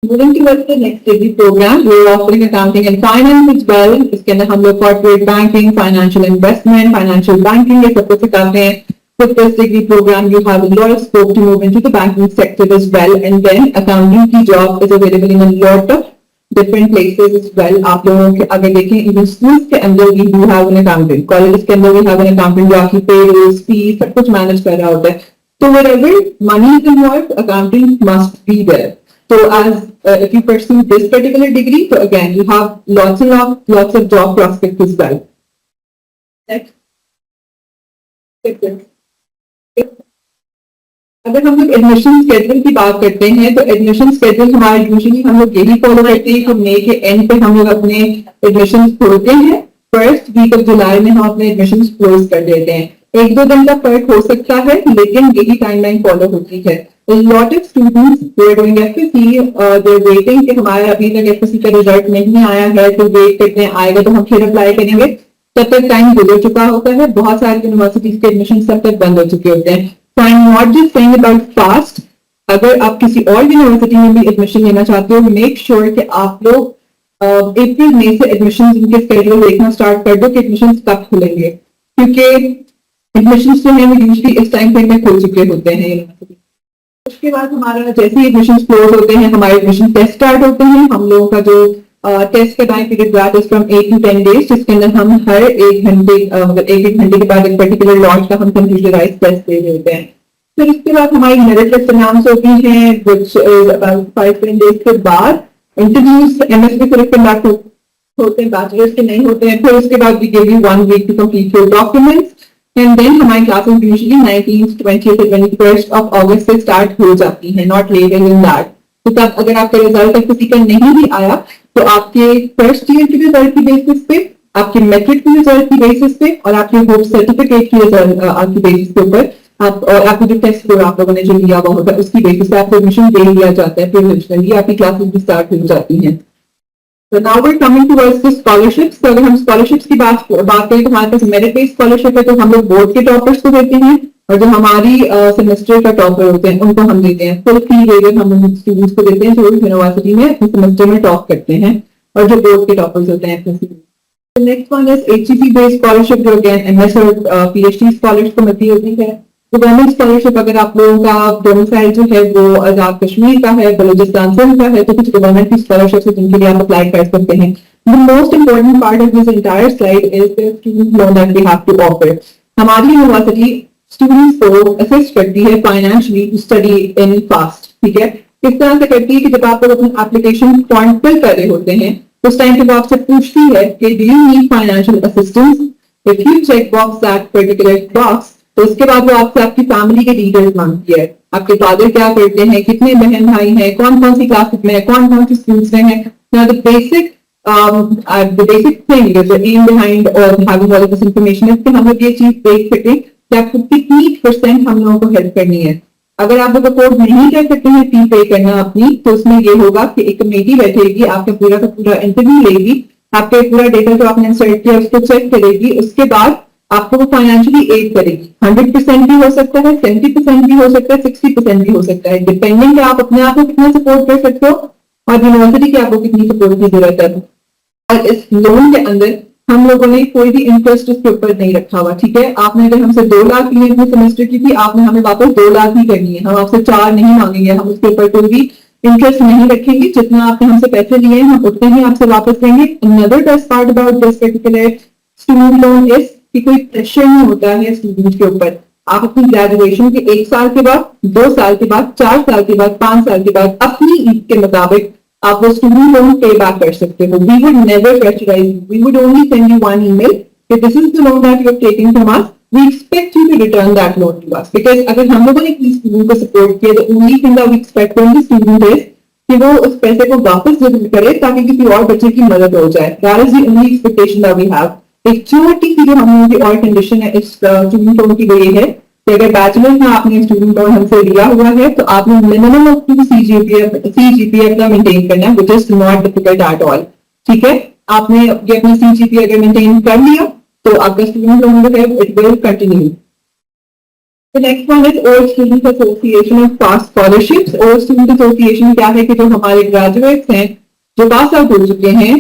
moving towards the next degree program, we are offering accounting and finance as well. इसके अंदर हम लोग corporate banking, financial investment, financial banking ये सब कुछ सिखाते हैं। With this degree program, you have a lot of scope to move into the banking sector as well. And then accounting की job is available in a lot of different places as well. आप लोगों के अगर देखें even schools के अंदर we do have an accountant, colleges के अंदर we have an accountant जो आपकी payrolls, fees सब कुछ manage कर रहा होता है। So wherever money is involved, accounting must be there. So as if you pursue this particular degree, so again you have lots of job prospects as well. Next. अगर हम लोग एडमिशन स्केड्यूल की बात करते हैं तो एडमिशन स्केड्यूल हमारे यूजुअली हम लोग यही फॉलो करते हैं कि मई के एंड पे हम लोग अपने एडमिशन खोलते हैं। फर्स्ट वीक ऑफ जुलाई में हम अपने एडमिशन क्लोज कर देते हैं। एक दो दिन का फर्क हो सकता है लेकिन यही टाइमलाइन फॉलो होती है। Lot of students they are doing FSc, they are waiting कि हमारा अभी तक एफएससी का रिजल्ट नहीं आया है, तो वेट करते हैं आएगा तो हम फिर अप्लाई करेंगे। तब तक टाइम गुजर चुका होता है, बहुत सारी यूनिवर्सिटीज के एडमिशन तब तक बंद हो चुके होते हैं। So I'm not just saying about fast. अगर आप किसी और यूनिवर्सिटी में भी एडमिशन लेना चाहते हो, मेक श्योर कि आप लोग अप्रैल मई से एडमिशन इनके स्केड्यूल देखना स्टार्ट कर दो कि एडमिशन कब खुलेंगे, क्योंकि एडमिशन जो है वो यूजली इस टाइम फ्रेम में खुल चुके होते हैं यूनिवर्सिटी। उसके बाद हमारा जैसे ही एडमिशन क्लोज होते हैं हमारे एडमिशन टेस्ट स्टार्ट होते हैं। हम लोगों का जो टेस्ट का time period that is from 8 to 10 days, जिसके अंदर हम हर एक घंटे मतलब एक घंटे के बाद एक पर्टिकुलर लॉट का हम कंप्यूटराइज टेस्ट दे देते हैं। फिर इसके बाद हमारी मेरिट लिस्ट अनाउंस होती है, which is about 5-10 days के बाद इंटरव्यूज एमएसबी से कंडक्ट होते हैं, बैचलर्स के नहीं होते हैं। फिर उसके बाद we give you 1 week to complete your documents and then हमारी क्लासेस यूजुअली 19th, 20th और 21st ऑफ अगस्त से स्टार्ट हो जाती है, नॉट लेटर देन दैट। तो तब अगर आपका रिजल्ट किसी का नहीं भी आया तो आपके फर्स्ट ईयर के रिजल्ट की बेसिस पे, आपके मैट्रिक के रिजल्ट की बेसिस पे और आपके होप सर्टिफिकेट की रिजल्ट आपकी बेसिस के ऊपर आप और आपको जो टेस्ट स्कोर आप लोगों ने जो लिया हुआ होता है उसकी बेसिस पे आपको एडमिशन दे दिया जाता है, प्रोविजनली आपकी क्लासेस भी स्टार्ट हो जाती हैं। So now we're coming towards the scholarships. तो अगर हम scholarships की बात करें तो हमारे पास मेरिट बेस्ड स्कॉलरशिप है, तो हम लोग बोर्ड के टॉपर्स को देते हैं और जो हमारी सेमेस्टर का टॉपर होते हैं उनको हम देते हैं। फुल फी वेवर हम स्टूडेंट्स को देते हैं जो यूनिवर्सिटी में अपने सेमेस्टर में टॉप करते हैं और जो बोर्ड के टॉपर्स होते हैं अपने। Next one is HEC based scholarship, जो अगेन MS और PhD स्कॉलर्स को मिलती होती है। गवर्नमेंट स्कॉलरशिप अगर आप लोगों का डोमिसाइल जो है वो आजाद कश्मीर का है, बलूचिस्तान से का है, तो कुछ गवर्नमेंट की स्कॉलरशिप है जिनके लिए आप अप्लाई कर सकते हैं। The most important part of this entire slide is the student loan that we have to offer. हमारी यूनिवर्सिटी स्टूडेंट्स को असिस्ट करती है financially to study in FAST. ठीक है, किस तरह से करती है कि जब आप लोग अपनी एप्लीकेशन फॉर्म फिल कर रहे होते हैं उस टाइम पे वो आपसे पूछती है कि do you need financial assistance. If you check box that particular box तो उसके बाद वो आपसे आपकी फैमिली के डिटेल्स मांगती है, आपके फादर क्या करते हैं, कितने बहन भाई हैं, कौन कौन सी क्लासेस में है, कौन कौन सी स्कूल्स में है। Now the basic thing is the aim behind or having all of this information is कि हम लोग ये चीज देख सकें कि आपको कितनी % हम लोगों को हेल्प करनी है। अगर आप लोग अफोर्ड नहीं कर सकते हैं फी पे करना अपनी, तो उसमें ये होगा कि एक कमेटी बैठेगी, आपका पूरा का पूरा इंटरव्यू लेगी, आपके पूरा डेटा जो आपने इंसर्ट किया उसको चेक करेगी, उसके बाद आपको वो फाइनेंशियली एड करेगी। 100% भी हो सकता है, 70% भी हो सकता है, 60% भी हो सकता है, डिपेंडिंग आप अपने आप को कितना सपोर्ट कर सकते हो और यूनिवर्सिटी की आपको कितनी सपोर्ट की जरूरत है। और इस लोन के अंदर हम लोगों ने कोई भी इंटरेस्ट उसके ऊपर नहीं रखा हुआ। ठीक है, आपने अगर हमसे 2 लाख लिए अपने सेमेस्टर की थी, आपने हमें वापस 2 लाख ही करनी है, हम आपसे 4 नहीं मांगेंगे, हम उसके ऊपर कोई भी इंटरेस्ट नहीं रखेंगे। जितना आपने हमसे पैसे लिए हैं हम उतने ही आपसे वापस देंगे। Another best part about this particular student loan is कि कोई प्रेशर नहीं होता है स्टूडेंट के ऊपर। आप अपनी ग्रेजुएशन के 1 साल के बाद, 2 साल के बाद, 4 साल के बाद, 5 साल के बाद अपनी ईद के मुताबिक आप वो स्टूडेंट लोन पे बैक कर सकते हो। We would never pressurise you, we would only send you one email कि this is the loan that you are taking from us, we expect you to return that loan to us. Because अगर हम लोगों ने किसी स्टूडेंट को सपोर्ट किया, the only thing that we expect from the student is कि वो उस पैसे को वापस जरूर करे ताकि किसी और बच्चे की मदद हो जाए। That is the only expectation that we have. एक छोटी सी जो हम लोगों की और कंडीशन है इस स्टूडेंट लोन की वो ये है कि अगर बैचलर में आपने स्टूडेंट लोन हमसे लिया हुआ है तो आपने मिनिमम ऑफ 2 CGPA अपना मेंटेन करना है, which is not difficult at all. ठीक है, आपने ये अपनी CGPA अगर मेंटेन कर लिया तो आपका स्टूडेंट लोन जो है it will continue. The next one is Old Student Association of Past Scholarships. Old Student Association क्या है कि जो हमारे ग्रेजुएट्स हैं जो पास आउट हो चुके हैं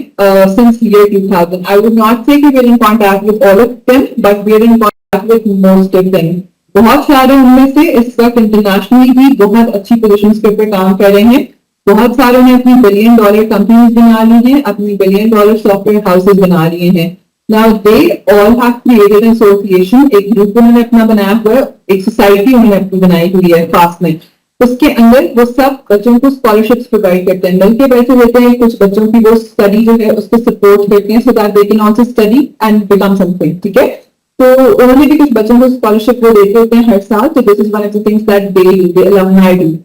since year 2000. I would not say कि we're in contact with all of them, but we're in contact with most of them. बहुत सारे उनमें से इस वक्त इंटरनेशनली भी बहुत अच्छी पोजीशंस के ऊपर काम कर रहे हैं। बहुत सारे ने अपनी $1 billion कंपनीज बना ली हैं, अपनी $1 billion सॉफ्टवेयर हाउसेज बना लिए हैं। Now they all have created an association, एक ग्रुप उन्होंने अपना बनाया हुआ है, एक सोसाइटी उन्होंने अपनी बनाई हुई है फास्ट में। उसके अंदर वो सब बच्चों को स्कॉलरशिप्स प्रोवाइड करते हैं, मिलके पैसे देते हैं, कुछ बच्चों की वो स्टडी जो है उसको सपोर्ट करते हैं so that they can also study and become something. ठीक है, तो उन्होंने भी कुछ बच्चों को स्कॉलरशिप वो देते होते हैं हर साल। तो this is one of the things that they alumni do.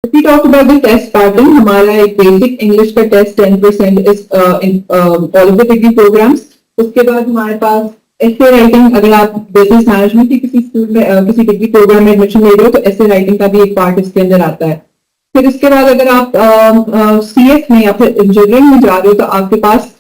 If we talk about the test pattern, हमारा एक बेसिक इंग्लिश का test 10% is in all of the degree programs. उसके बाद हमारे पास essay राइटिंग, अगर आप बिजनेस मैनेजमेंट की किसी स्कूल में किसी डिग्री प्रोग्राम में एडमिशन ले रहे हो तो essay राइटिंग का भी एक पार्ट इसके अंदर आता है। फिर इसके बाद अगर आप CS में या फिर इंजीनियरिंग में जा रहे हो तो आपके पास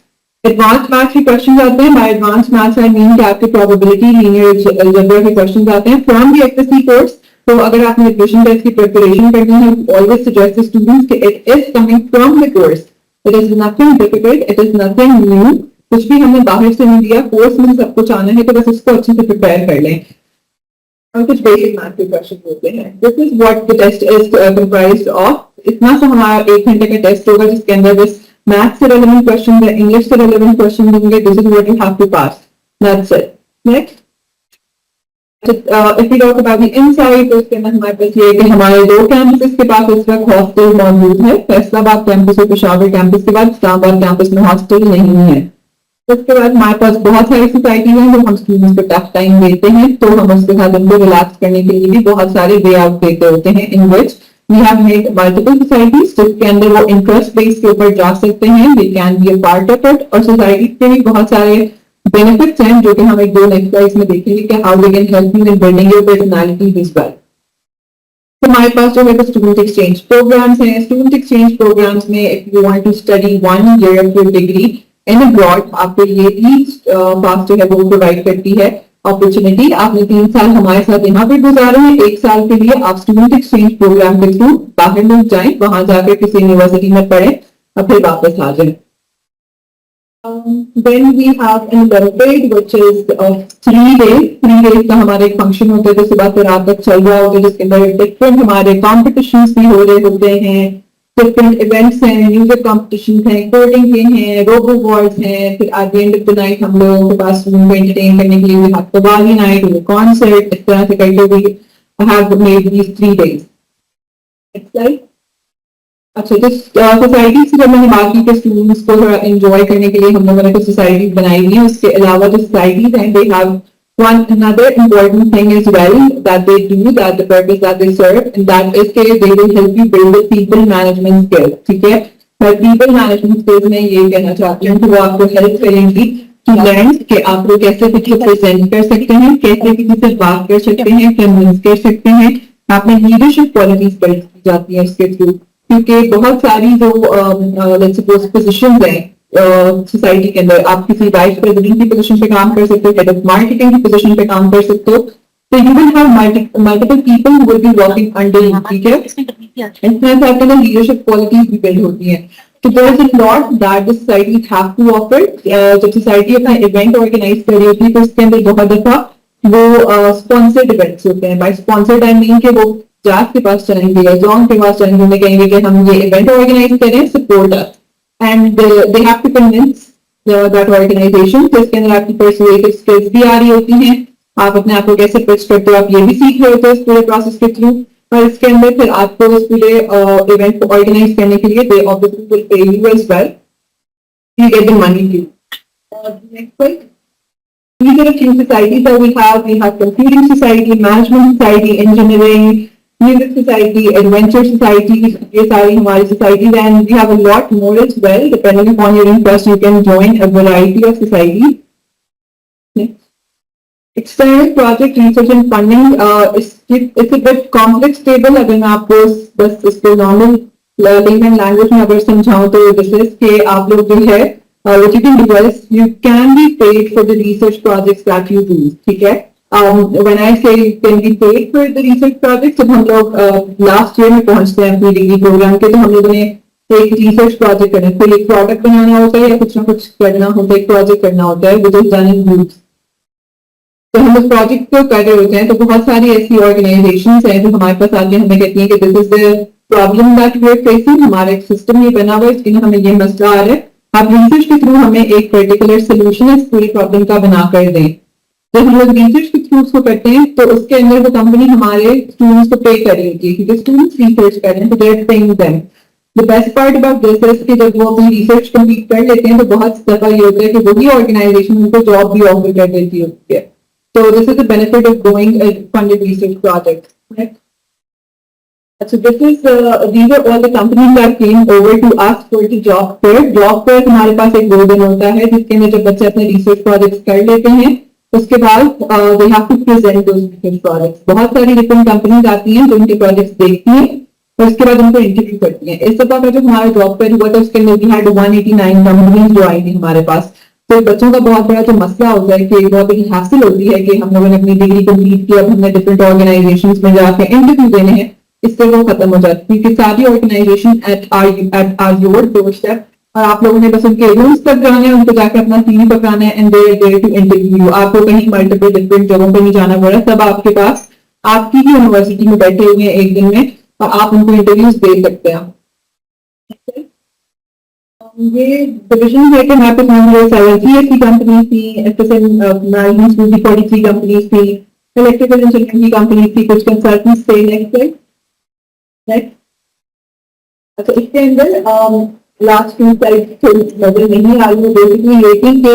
एडवांस मैथ्स के क्वेश्चन आते हैं। By advance maths I mean कि आपके प्रोबेबिलिटी, लीनियर अलजेब्रा के क्वेश्चन आते हैं फ्रॉम द एफएससी कोर्स। तो अगर आपने एडमिशन टेस्ट की प्रिपरेशन करनी है, ऑलवेज सजेस्ट स्टूडेंट्स कि it is coming from the course, it is nothing difficult, it is nothing new, कुछ भी हमने बाहर से नहीं दिया, कोर्स में सब कुछ आना है, तो बस इसको अच्छे से प्रिपेयर कर लें और कुछ बेसिक मैथ के क्वेश्चन होते हैं। This is what the test is comprised of. इतना सा हमारा 1 घंटे का टेस्ट होगा जिसके अंदर बस मैथ से रेलेवेंट क्वेश्चन या इंग्लिश से रेलेवेंट क्वेश्चन देंगे। This is what you have to pass, that's it. Next If we talk about the inside, तो इसके अंदर हमारे पास ये है कि हमारे 2 कैंपसेस के पास इस वक्त हॉस्टल मौजूद है। फैसलाबाद कैंपस और पेशावर कैंपस के बाद इस्लामाबाद कैंपस में हॉस्टल नहीं है। उसके बाद हमारे पास बहुत सारी सोसाइटी हैं जो हम स्टूडेंट्स को टफ टाइम देते हैं, तो हम उसके साथ उनको रिलैक्स करने के लिए भी बहुत सारे वे आउट देते होते हैं, in which we have made multiple societies जिसके अंदर वो इंटरेस्ट बेस के ऊपर जा सकते हैं, they can be a part of it. और सोसाइटी के भी बहुत सारे बेनिफिट्स हैं जो कि हम एक 2 नेक्स्ट स्लाइड्स में देखेंगे कि how we can help you in building your personality as well. तो हमारे पास जो है स्टूडेंट एक्सचेंज प्रोग्राम्स हैं। स्टूडेंट एक्सचेंज प्रोग्राम्स में if you want to study 1 year of your degree in abroad, आपको ये भी पास जो है वो प्रोवाइड करती है अपॉर्चुनिटी। आपने 3 साल हमारे साथ यहाँ पे गुजारे हैं, 1 साल के लिए आप स्टूडेंट एक्सचेंज प्रोग्राम के थ्रू बाहर मुल्क जाएं, वहां जाकर किसी यूनिवर्सिटी में पढ़ें और फिर वापस आ जाएं। Then we have an Olympiad which is 3 days। 3 days का हमारा एक फंक्शन होता है जो सुबह से रात तक चल रहा होता है, जिसके अंदर डिफरेंट हमारे कॉम्पिटिशन्स भी हो रहे होते हैं, डिफरेंट इवेंट्स हैं, म्यूजिक कॉम्पिटिशन हैं, कोडिंग के हैं, रोबो वॉर्ड्स हैं। फिर at the end of the night हम लोगों के पास उनको एंटरटेन करने के लिए कव्वाली नाइट, कॉन्सर्ट, इस तरह से करके भी have made these 3 days। Next slide. अच्छा, जिस सोसाइटी से जब मैंने बात की कि स्टूडेंट्स को थोड़ा एंजॉय करने के लिए हम लोगों ने कुछ सोसाइटी बनाई हुई है, उसके अलावा जो सोसाइटीज हैं they have one another important thing as well that they do, that the purpose that they serve, and that is that they will help you build the people management skills। ठीक है, मैं people management skills में ये कहना चाहती हूँ कि वो आपको हेल्प करेंगी टू लर्न कि आप लोग कैसे किसी प्रेजेंट कर सकते हैं, कैसे किसी से बात कर सकते हैं, कन्विंस कर सकते हैं। आप में लीडरशिप क्वालिटीज बिल्ड की जाती है इसके थ्रू, क्योंकि बहुत सारी जो लेट्स सपोज पोजीशंस हैं सोसाइटी के अंदर, आप किसी वाइस प्रेसिडेंट की पोजीशन पे काम कर सकते हो, हेड ऑफ मार्केटिंग की पोजीशन पे काम कर सकते हो, तो you will have multiple people who will be working under you. ठीक है, इसमें से आपके अंदर लीडरशिप क्वालिटीज भी बिल्ड होती हैं। तो there is a lot that the society have to offer. जब सोसाइटी अपना इवेंट ऑर्गेनाइज कर रही होती है तो उसके अंदर बहुत दफा वो स्पॉन्सर्ड इवेंट्स होते हैं। बाय स्पॉन्सर्ड आई मीन कि वो जास के पास चलेंगे या जॉन के पास चलेंगे, उन्हें कहेंगे कि हम ये इवेंट ऑर्गेनाइज करें, support us, and they have to convince that organization। तो इसके अंदर आपकी persuasive skills भी आ रही होती हैं, आप अपने आप को कैसे पिच करते हो आप ये भी सीख रहे होते हो इस पूरे प्रोसेस के थ्रू। और इसके अंदर फिर आपको इस पूरे इवेंट को ऑर्गेनाइज करने के लिए they obviously will pay you as well, you get the money too। Next slide। These are a few societies that we have। We have computing society, management society, engineering, music society, adventure society, ये सारी हमारी societies, and we have a lot more as well depending upon your interest you can join a variety of societies। Next। External project research and funding, it's a bit complex table। अगर मैं आपको बस इसको नॉर्मल layman language में अगर समझाऊं तो this is कि आप लोग जो है what you can do is you can be paid for the research projects that you do। ठीक है, when I say you can be paid for the research projects, जब हम लोग लास्ट ईयर में पहुंचते हैं अपनी डिग्री प्रोग्राम के, तो हम लोगों ने एक रिसर्च प्रोजेक्ट करना है, कोई एक प्रोडक्ट बनाना होता है या कुछ ना कुछ करना होता है, एक प्रोजेक्ट करना होता है which is done in groups. तो हम उस प्रोजेक्ट को कर रहे होते हैं, तो बहुत सारी ऐसी ऑर्गेनाइजेशंस हैं जो हमारे पास आके हमें कहती हैं कि this is the problem that we are facing, हमारा एक सिस्टम ये बना हुआ है, इसके लिए हमें ये मसला आ रहा है, आप रिसर्च के थ्रू हमें एक पर्टिकुलर सोल्यूशन इस पूरी प्रॉब्लम का बना कर दें। जब हम लोग रिसर्च के थ्रू उसको करते हैं तो उसके अंदर वो कंपनी हमारे स्टूडेंट्स को पे कर रही होती है, क्योंकि स्टूडेंट्स रिसर्च कर रहे हैं, तो they are paying them. The best part about this is कि जब वो अपनी रिसर्च कंप्लीट कर लेते हैं तो बहुत दफा ये होता है कि वही ऑर्गेनाइजेशन उनको जॉब भी ऑफर कर देती होती है। तो this is the benefit of going a funded research project. So this is these are all the companies that came over to us for the job fair। Job fair हमारे पास एक 2 दिन होता है जिसके अंदर जब बच्चे अपने रिसर्च प्रोजेक्ट्स कर लेते हैं उसके बाद they have to present those research projects. बहुत सारी डिफरेंट कंपनीज आती हैं जो उनके प्रोजेक्ट्स देखती हैं और उसके बाद उनको इंटरव्यू करती हैं। इस दफा का जो हमारा जॉब फेयर हुआ था उसके अंदर वी हैड 189 कंपनीज जो आई थी हमारे पास। तो बच्चों का बहुत बड़ा जो मसला होता है कि बहुत बड़ी हासिल होती है कि हम लोगों ने अपनी डिग्री कंप्लीट की, अब हमने डिफरेंट ऑर्गेनाइजेशंस में जाके इंटरव्यू देने हैं, इससे वो खत्म हो जाती है, क्योंकि सारी organization at are your doorstep और आप लोगों ने बस उनके रूम्स तक जाना है, उनको जाकर अपना सीवी पकड़ाना है and they are there to interview. आपको कहीं मल्टीपल डिफरेंट जगहों पर नहीं जाना पड़ रहा, सब आपके पास आपकी ही यूनिवर्सिटी में बैठे हुए हैं एक दिन में और आप उनको इंटरव्यूज दे सकते हैं। ये डिविजन है कि हमारे पास 170 की कंपनी थी, एफएसएन मैनेजमेंट स्कूल की 43 कंपनीज थी, इलेक्ट्रिकल इंजीनियरिंग की कंपनी थी, कुछ कंसल्टेंट्स थे। नेक्स्ट। अच्छा, इसके अंदर लास्ट टू साइड नजर नहीं आ रही, बेसिकली रेटिंग के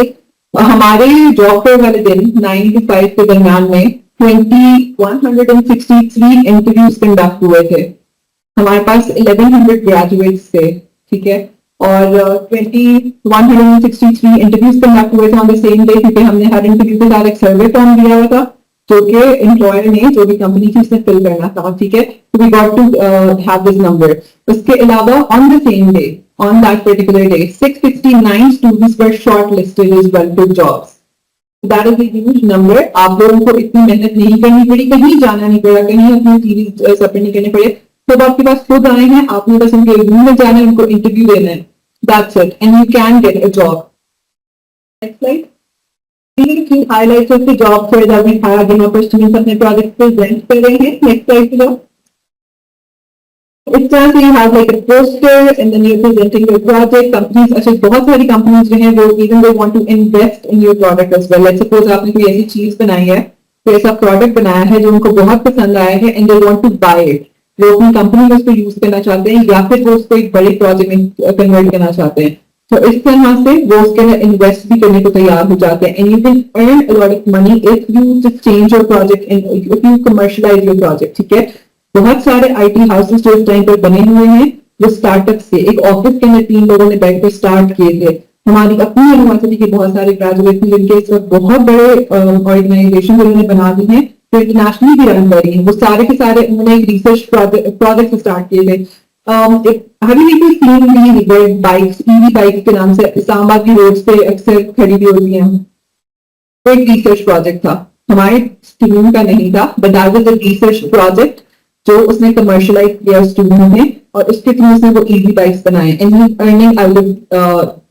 हमारे जॉब फेयर वाले दिन 9 to 5 के दरमियान में 163 इंटरव्यूज कंडक्ट हुए थे। हमारे पास 1100 ग्रेजुएट्स थे, ठीक है, और 163 इंटरव्यूज कंडक्ट हुए थे ऑन द सेम डे, क्योंकि हमने हर इंटरव्यू के साथ एक सर्वे फॉर्म दिया हुआ था जो कि एम्प्लॉयर ने, जो भी कंपनी थी, उसने फिल करना था, ठीक है। We got to have this number. उसके अलावा on the same day, on that particular day, 669 students were shortlisted as well for jobs. That is a huge number. आप लोगों को इतनी मेहनत नहीं करनी पड़ी, कहीं जाना नहीं पड़ा, कहीं अपनी सीरीज सबमिट नहीं करने पड़े, सब आपके पास खुद आए हैं, आपने बस उनके रूम में जाना है, उनको इंटरव्यू देना है, that's it, and you can get a job. Next slide. Key highlights of the job fair that we had, यहाँ पर स्टूडेंट्स अपने प्रोजेक्ट प्रेजेंट कर रहे हैं। नेक्स्ट स्लाइड पे जाओ। इस तरह से you have like a poster and then you are presenting your project. Companies, अच्छा बहुत सारी कंपनीज जो हैं वो even they want to invest in your product as well. Let's suppose आपने कोई ऐसी चीज बनाई है, कोई ऐसा प्रोडक्ट बनाया है जो उनको बहुत पसंद आया है, and they want to buy it. वो अपनी कंपनी में उसको यूज करना चाहते हैं, या फिर वो उसको एक बड़े प्रोजेक्ट में कन्वर्ट करना चाहते हैं, तो इस तरह से वो उसके अंदर इन्वेस्ट भी करने को तैयार हो जाते हैं। And you can earn a lot of money if you just change your project and if you commercialise your project, ठीक है। बहुत सारे आईटी हाउसेस जो इस टाइम पर बने हुए हैं वो स्टार्टअप से, एक ऑफिस के अंदर 3 लोगों ने बैठ कर स्टार्ट किए थे। हमारी अपनी यूनिवर्सिटी के बहुत सारे ग्रेजुएट जिनके इस वक्त बहुत बड़े ऑर्गेनाइजेशन उन्होंने बना दी है, तो इंटरनेशनली भी रन कर रही है। वो सारे के सारे उन्होंने एक रिसर्च प्रोजेक्ट स्टार्ट किए थे। बाइक्स, ईवी बाइक्स के नाम से इस्लामाबाद की रोड पे अक्सर खड़ी भी होती हैं, वो एक रिसर्च प्रोजेक्ट था, हमारे स्टूडेंट का नहीं था, but that was a research project जो उसने कमर्शियलाइज किया स्टूडेंट ने, और उसके थ्रू उसने वो ईवी बाइक्स बनाए, and he earning out of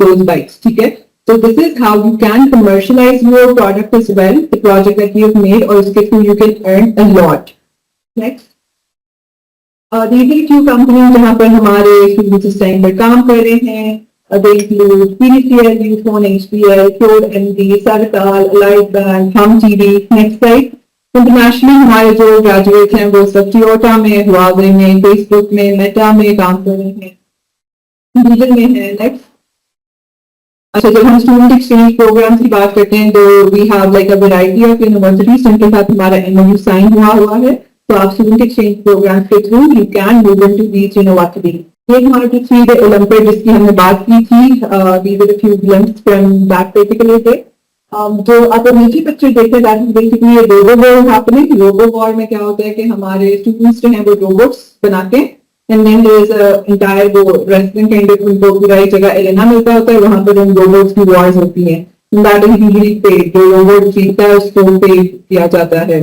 those bikes, ठीक है। So this is how you can commercialize your product as well, the project that you have made, और उसके through you can earn a lot. Next. these are few companies जहाँ पर हमारे students इस टाइम पर काम कर रहे हैं। They include PDCL, Youthon, HPL, Pure MD, Sartal, Allied Bank, Hum TV. Next slide. Internationally हमारे जो ग्रेजुएट हैं वो सब टोयोटा में, हुआवे में, फेसबुक में, मेटा में काम कर रहे हैं, गूगल में है। नेक्स्ट। अच्छा, जब हम स्टूडेंट एक्सचेंज प्रोग्राम्स की बात करते हैं तो we have like a variety of universities जिनके साथ हमारा एमओयू साइन हुआ है, तो आप स्टूडेंट एक्सचेंज प्रोग्राम्स के through you can move into these university. ये हमारे जो 3 डे ओलंपियाड जिसकी हमने बात की थी, these are a few glimpses from that particular day. जो आप नीचे पिक्चर देख रहे हैं बेसिकली ये robo war happening. Robo war में क्या होता है कि हमारे स्टूडेंट्स जो हैं वो रोबोट्स बनाते हैं, and then there is a entire वो रेस्लिंग काइंड ऑफ, उनको पूरा एक जगह एरेना मिलता होता है, वहां पर उन रोबोट्स की वॉर्स होती हैं। दैट इज यूजुअली पेड, जो रोबोट जीतता है उसको पे किया जाता है,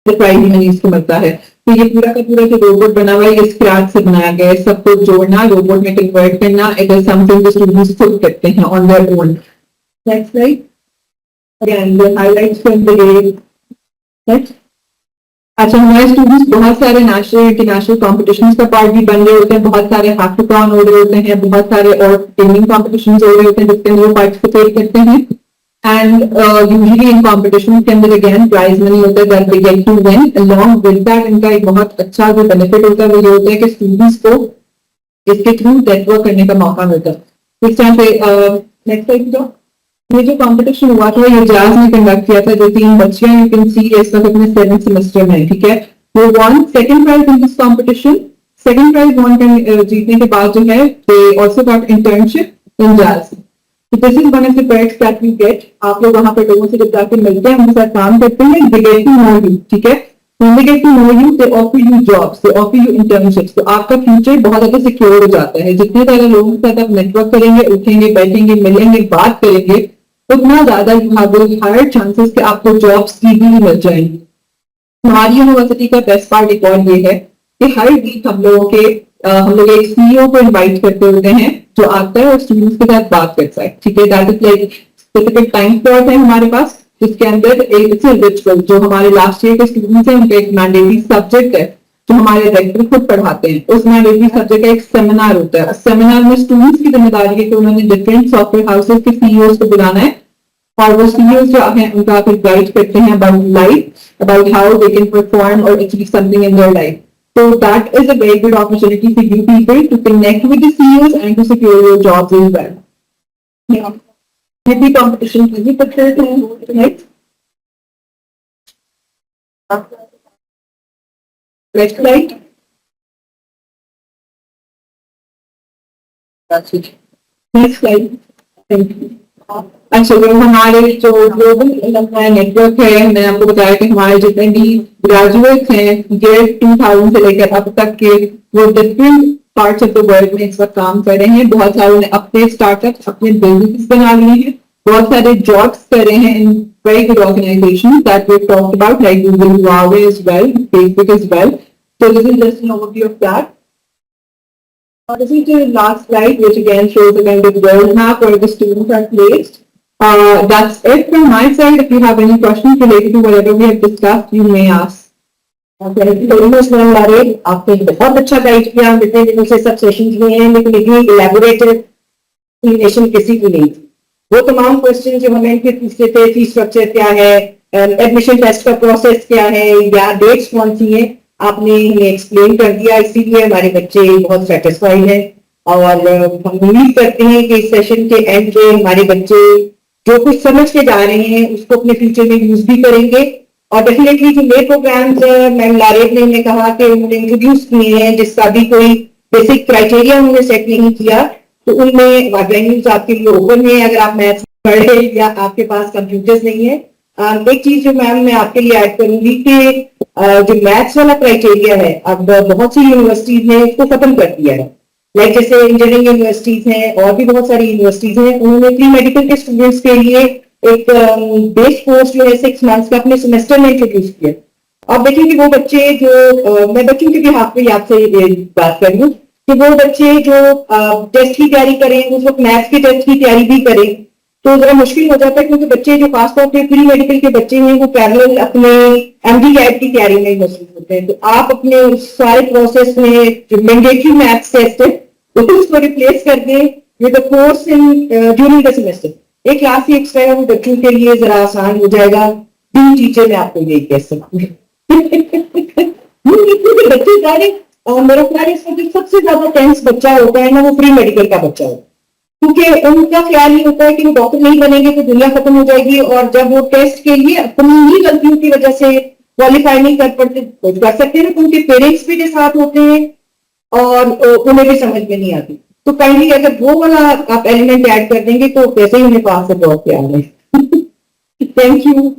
प्राइज मनी इसको मिलता है। तो ये पूरा का पूरा जो रोबोट बना हुआ है ये स्क्रैच से बनाया गया है, सबको जोड़ना, रोबोट में कन्वर्ट करना, इट इज समथिंग जो स्टूडेंट्स खुद करते हैं on their own. Next slide. Again, the highlights from the day. Next. अच्छा, हमारे स्टूडेंट्स बहुत सारे नेशनल इंटरनेशनल कॉम्पिटिशन्स का पार्ट भी बन रहे होते हैं, बहुत सारे हैकाथॉन हो रहे होते हैं, बहुत सारे और गेमिंग कॉम्पिटिशन्स हो रहे होते हैं जिसके अंदर वो पार्टिसिपेट करते हैं। एंड यूजुअली इन कॉम्पिटिशन के अंदर अगेन प्राइज मनी होता है that they get to win. Along with that इनका एक बहुत अच्छा जो बेनिफिट होता है वो ये होता है कि स्टूडेंट्स को इसके थ्रू नेटवर्क करने का मौका मिलता है। इस तरह से नेक्स्ट टाइप जो ये जो कंपटीशन हुआ था ये जाज में कंडक्ट किया था, जो 3 बच्चियां यू कैन सी इस वक्त अपने 7th सेमेस्टर में, ठीक है। वो one second prize in this competition, second prize one जीतने के बाद जो है they also got internship in Jazz. तो this is one of the perks that we get. आप लोग वहां पर लोगों से जब जाके मिलते हैं, उनके साथ काम करते हैं, they get to know you, ठीक है। When they get to know you, they offer you jobs, they offer you internships. तो आपका फ्यूचर बहुत ज्यादा सिक्योर हो जाता है। जितने ज्यादा लोगों के साथ आप नेटवर्क करेंगे, उठेंगे, बैठेंगे, मिलेंगे, बात करेंगे, उतना ज्यादा यू हैव हायर चांसेस कि आपको जॉब्स इजीली मिल जाएंगी। हमारी यूनिवर्सिटी का बेस्ट पार्ट एक और ये है कि हर वीक हम लोग एक सीईओ को इनवाइट करते होते हैं जो आता है और स्टूडेंट्स के साथ बात करता है, ठीक है। That is like specific time slot है हमारे पास, जिसके अंदर एक रिचुअल जो हमारे लास्ट ईयर के स्टूडेंट्स हैं उनका एक मैंडेटरी सब्जेक्ट है जो हमारे डायरेक्टर खुद पढ़ाते हैं। उस मैंडेटरी सब्जेक्ट का एक सेमिनार होता है। सेमिनार में स्टूडेंट्स की जिम्मेदारी है कि उन्होंने डिफरेंट सॉफ्टवेयर हाउसेस के सीईओ को बुलाना है और वो सीनियर्स जो हैं उनका फिर गाइड करते हैं about life, about how they can perform और achieve something in their life. So that is a very good opportunity for you people to connect with the CEOs and to secure your jobs as well. Yeah. Happy competition. Can you put that next? Next slide. That's it. Next slide. Thank you. अच्छा, जो हमारे जो ग्लोबल नेटवर्क है, मैंने आपको बताया कि हमारे जितने भी ग्रेजुएट्स हैं ईयर 2000 से लेकर अब तक के, वो different parts of the world में इस वक्त काम कर रहे हैं. बहुत सारे ने अपने स्टार्टअप्स, अपने बिजनेस बना लिए हैं, बहुत सारे जॉब्स कर रहे हैं in very good organizations that we talked about like Google, Huawei as well, Facebook as well. So this is just an overview of that. This is the last slide, which again shows the kind of world map where the students are placed. That's it from my side. If you have any questions related to whatever we have discussed, you may ask. आपने बहुत अच्छा गाइड किया. जितने दिनों से सब सेशंस में हैं, लेकिन इतनी इलेबोरेटेड एक्सप्लेनेशन किसी की नहीं थी. वो तमाम क्वेश्चन जो हमें फिर पूछते थे, फीस स्ट्रक्चर क्या है, एडमिशन टेस्ट का प्रोसेस क्या है, या डेट्स कौन सी हैं, आपने हमें एक्सप्लेन कर दिया. इसीलिए हमारे बच्चे बहुत सेटिस्फाइड हैं और हम उम्मीद करते हैं कि इस सेशन के एंड पे हमारे बच्चे जो कुछ समझ के जा रहे हैं उसको अपने फ्यूचर में यूज भी करेंगे. और डेफिनेटली जो नए प्रोग्राम्स मैम लारेब ने हमें कहा कि उन्होंने इंट्रोड्यूस किए हैं, जिसका भी कोई बेसिक क्राइटेरिया उन्होंने सेट नहीं किया, तो उनमें वेन्यूज आपके लिए ओपन है अगर आप मैथ्स पढ़े या आपके पास कंप्यूटर्स नहीं है. एक चीज जो मैम मैं आपके लिए ऐड करूंगी कि जो मैथ्स वाला क्राइटेरिया है, अब बहुत सी यूनिवर्सिटीज ने इसको खत्म कर दिया है. लाइक जैसे इंजीनियरिंग यूनिवर्सिटीज हैं और भी बहुत सारी यूनिवर्सिटीज हैं, उन्होंने प्री मेडिकल के स्टूडेंट्स के लिए एक बेस कोर्स जो है 6 मंथ्स का अपने सेमेस्टर में इंट्रोड्यूस किया. अब देखिए कि वो बच्चे जो मैं बच्चों के भी हाथ में आपसे बात कर रही हूँ कि वो बच्चे जो टेस्ट की तैयारी करें, उस वक्त मैथ्स के टेस्ट की तैयारी भी करें, तो जरा मुश्किल हो जाता है, क्योंकि बच्चे जो खासतौर पे प्री मेडिकल के बच्चे हैं वो पैरेलल अपने एमडी कैट की तैयारी में मसरूफ होते हैं. तो आप अपने उस सारे प्रोसेस में जो मैंडेटरी मैथ्स टेस्ट है उसको रिप्लेस कर दें with a course in during the semester. एक क्लास ही एक्स्ट्रा है, बच्चों के लिए जरा आसान हो जाएगा. तीन टीचर मैं आपको यही कह सकती हूँ. बच्चे सारे मेरा ख्याल इसमें जो सबसे ज्यादा टेंस बच्चा होता है ना, वो प्री मेडिकल का बच्चा होता है, क्योंकि उनका ख्याल ये होता है कि वो डॉक्टर नहीं बनेंगे तो दुनिया खत्म हो जाएगी. और जब वो टेस्ट के लिए अपनी ही गलतियों की वजह से क्वालिफाई नहीं कर सकते हैं, तो उनके पेरेंट्स भी के साथ होते हैं और उन्हें भी समझ में नहीं आती. तो काइंडली अगर वो वाला आप एलिमेंट ऐड कर देंगे तो वैसे ही उन्हें पास से बहुत प्यार है. Thank you.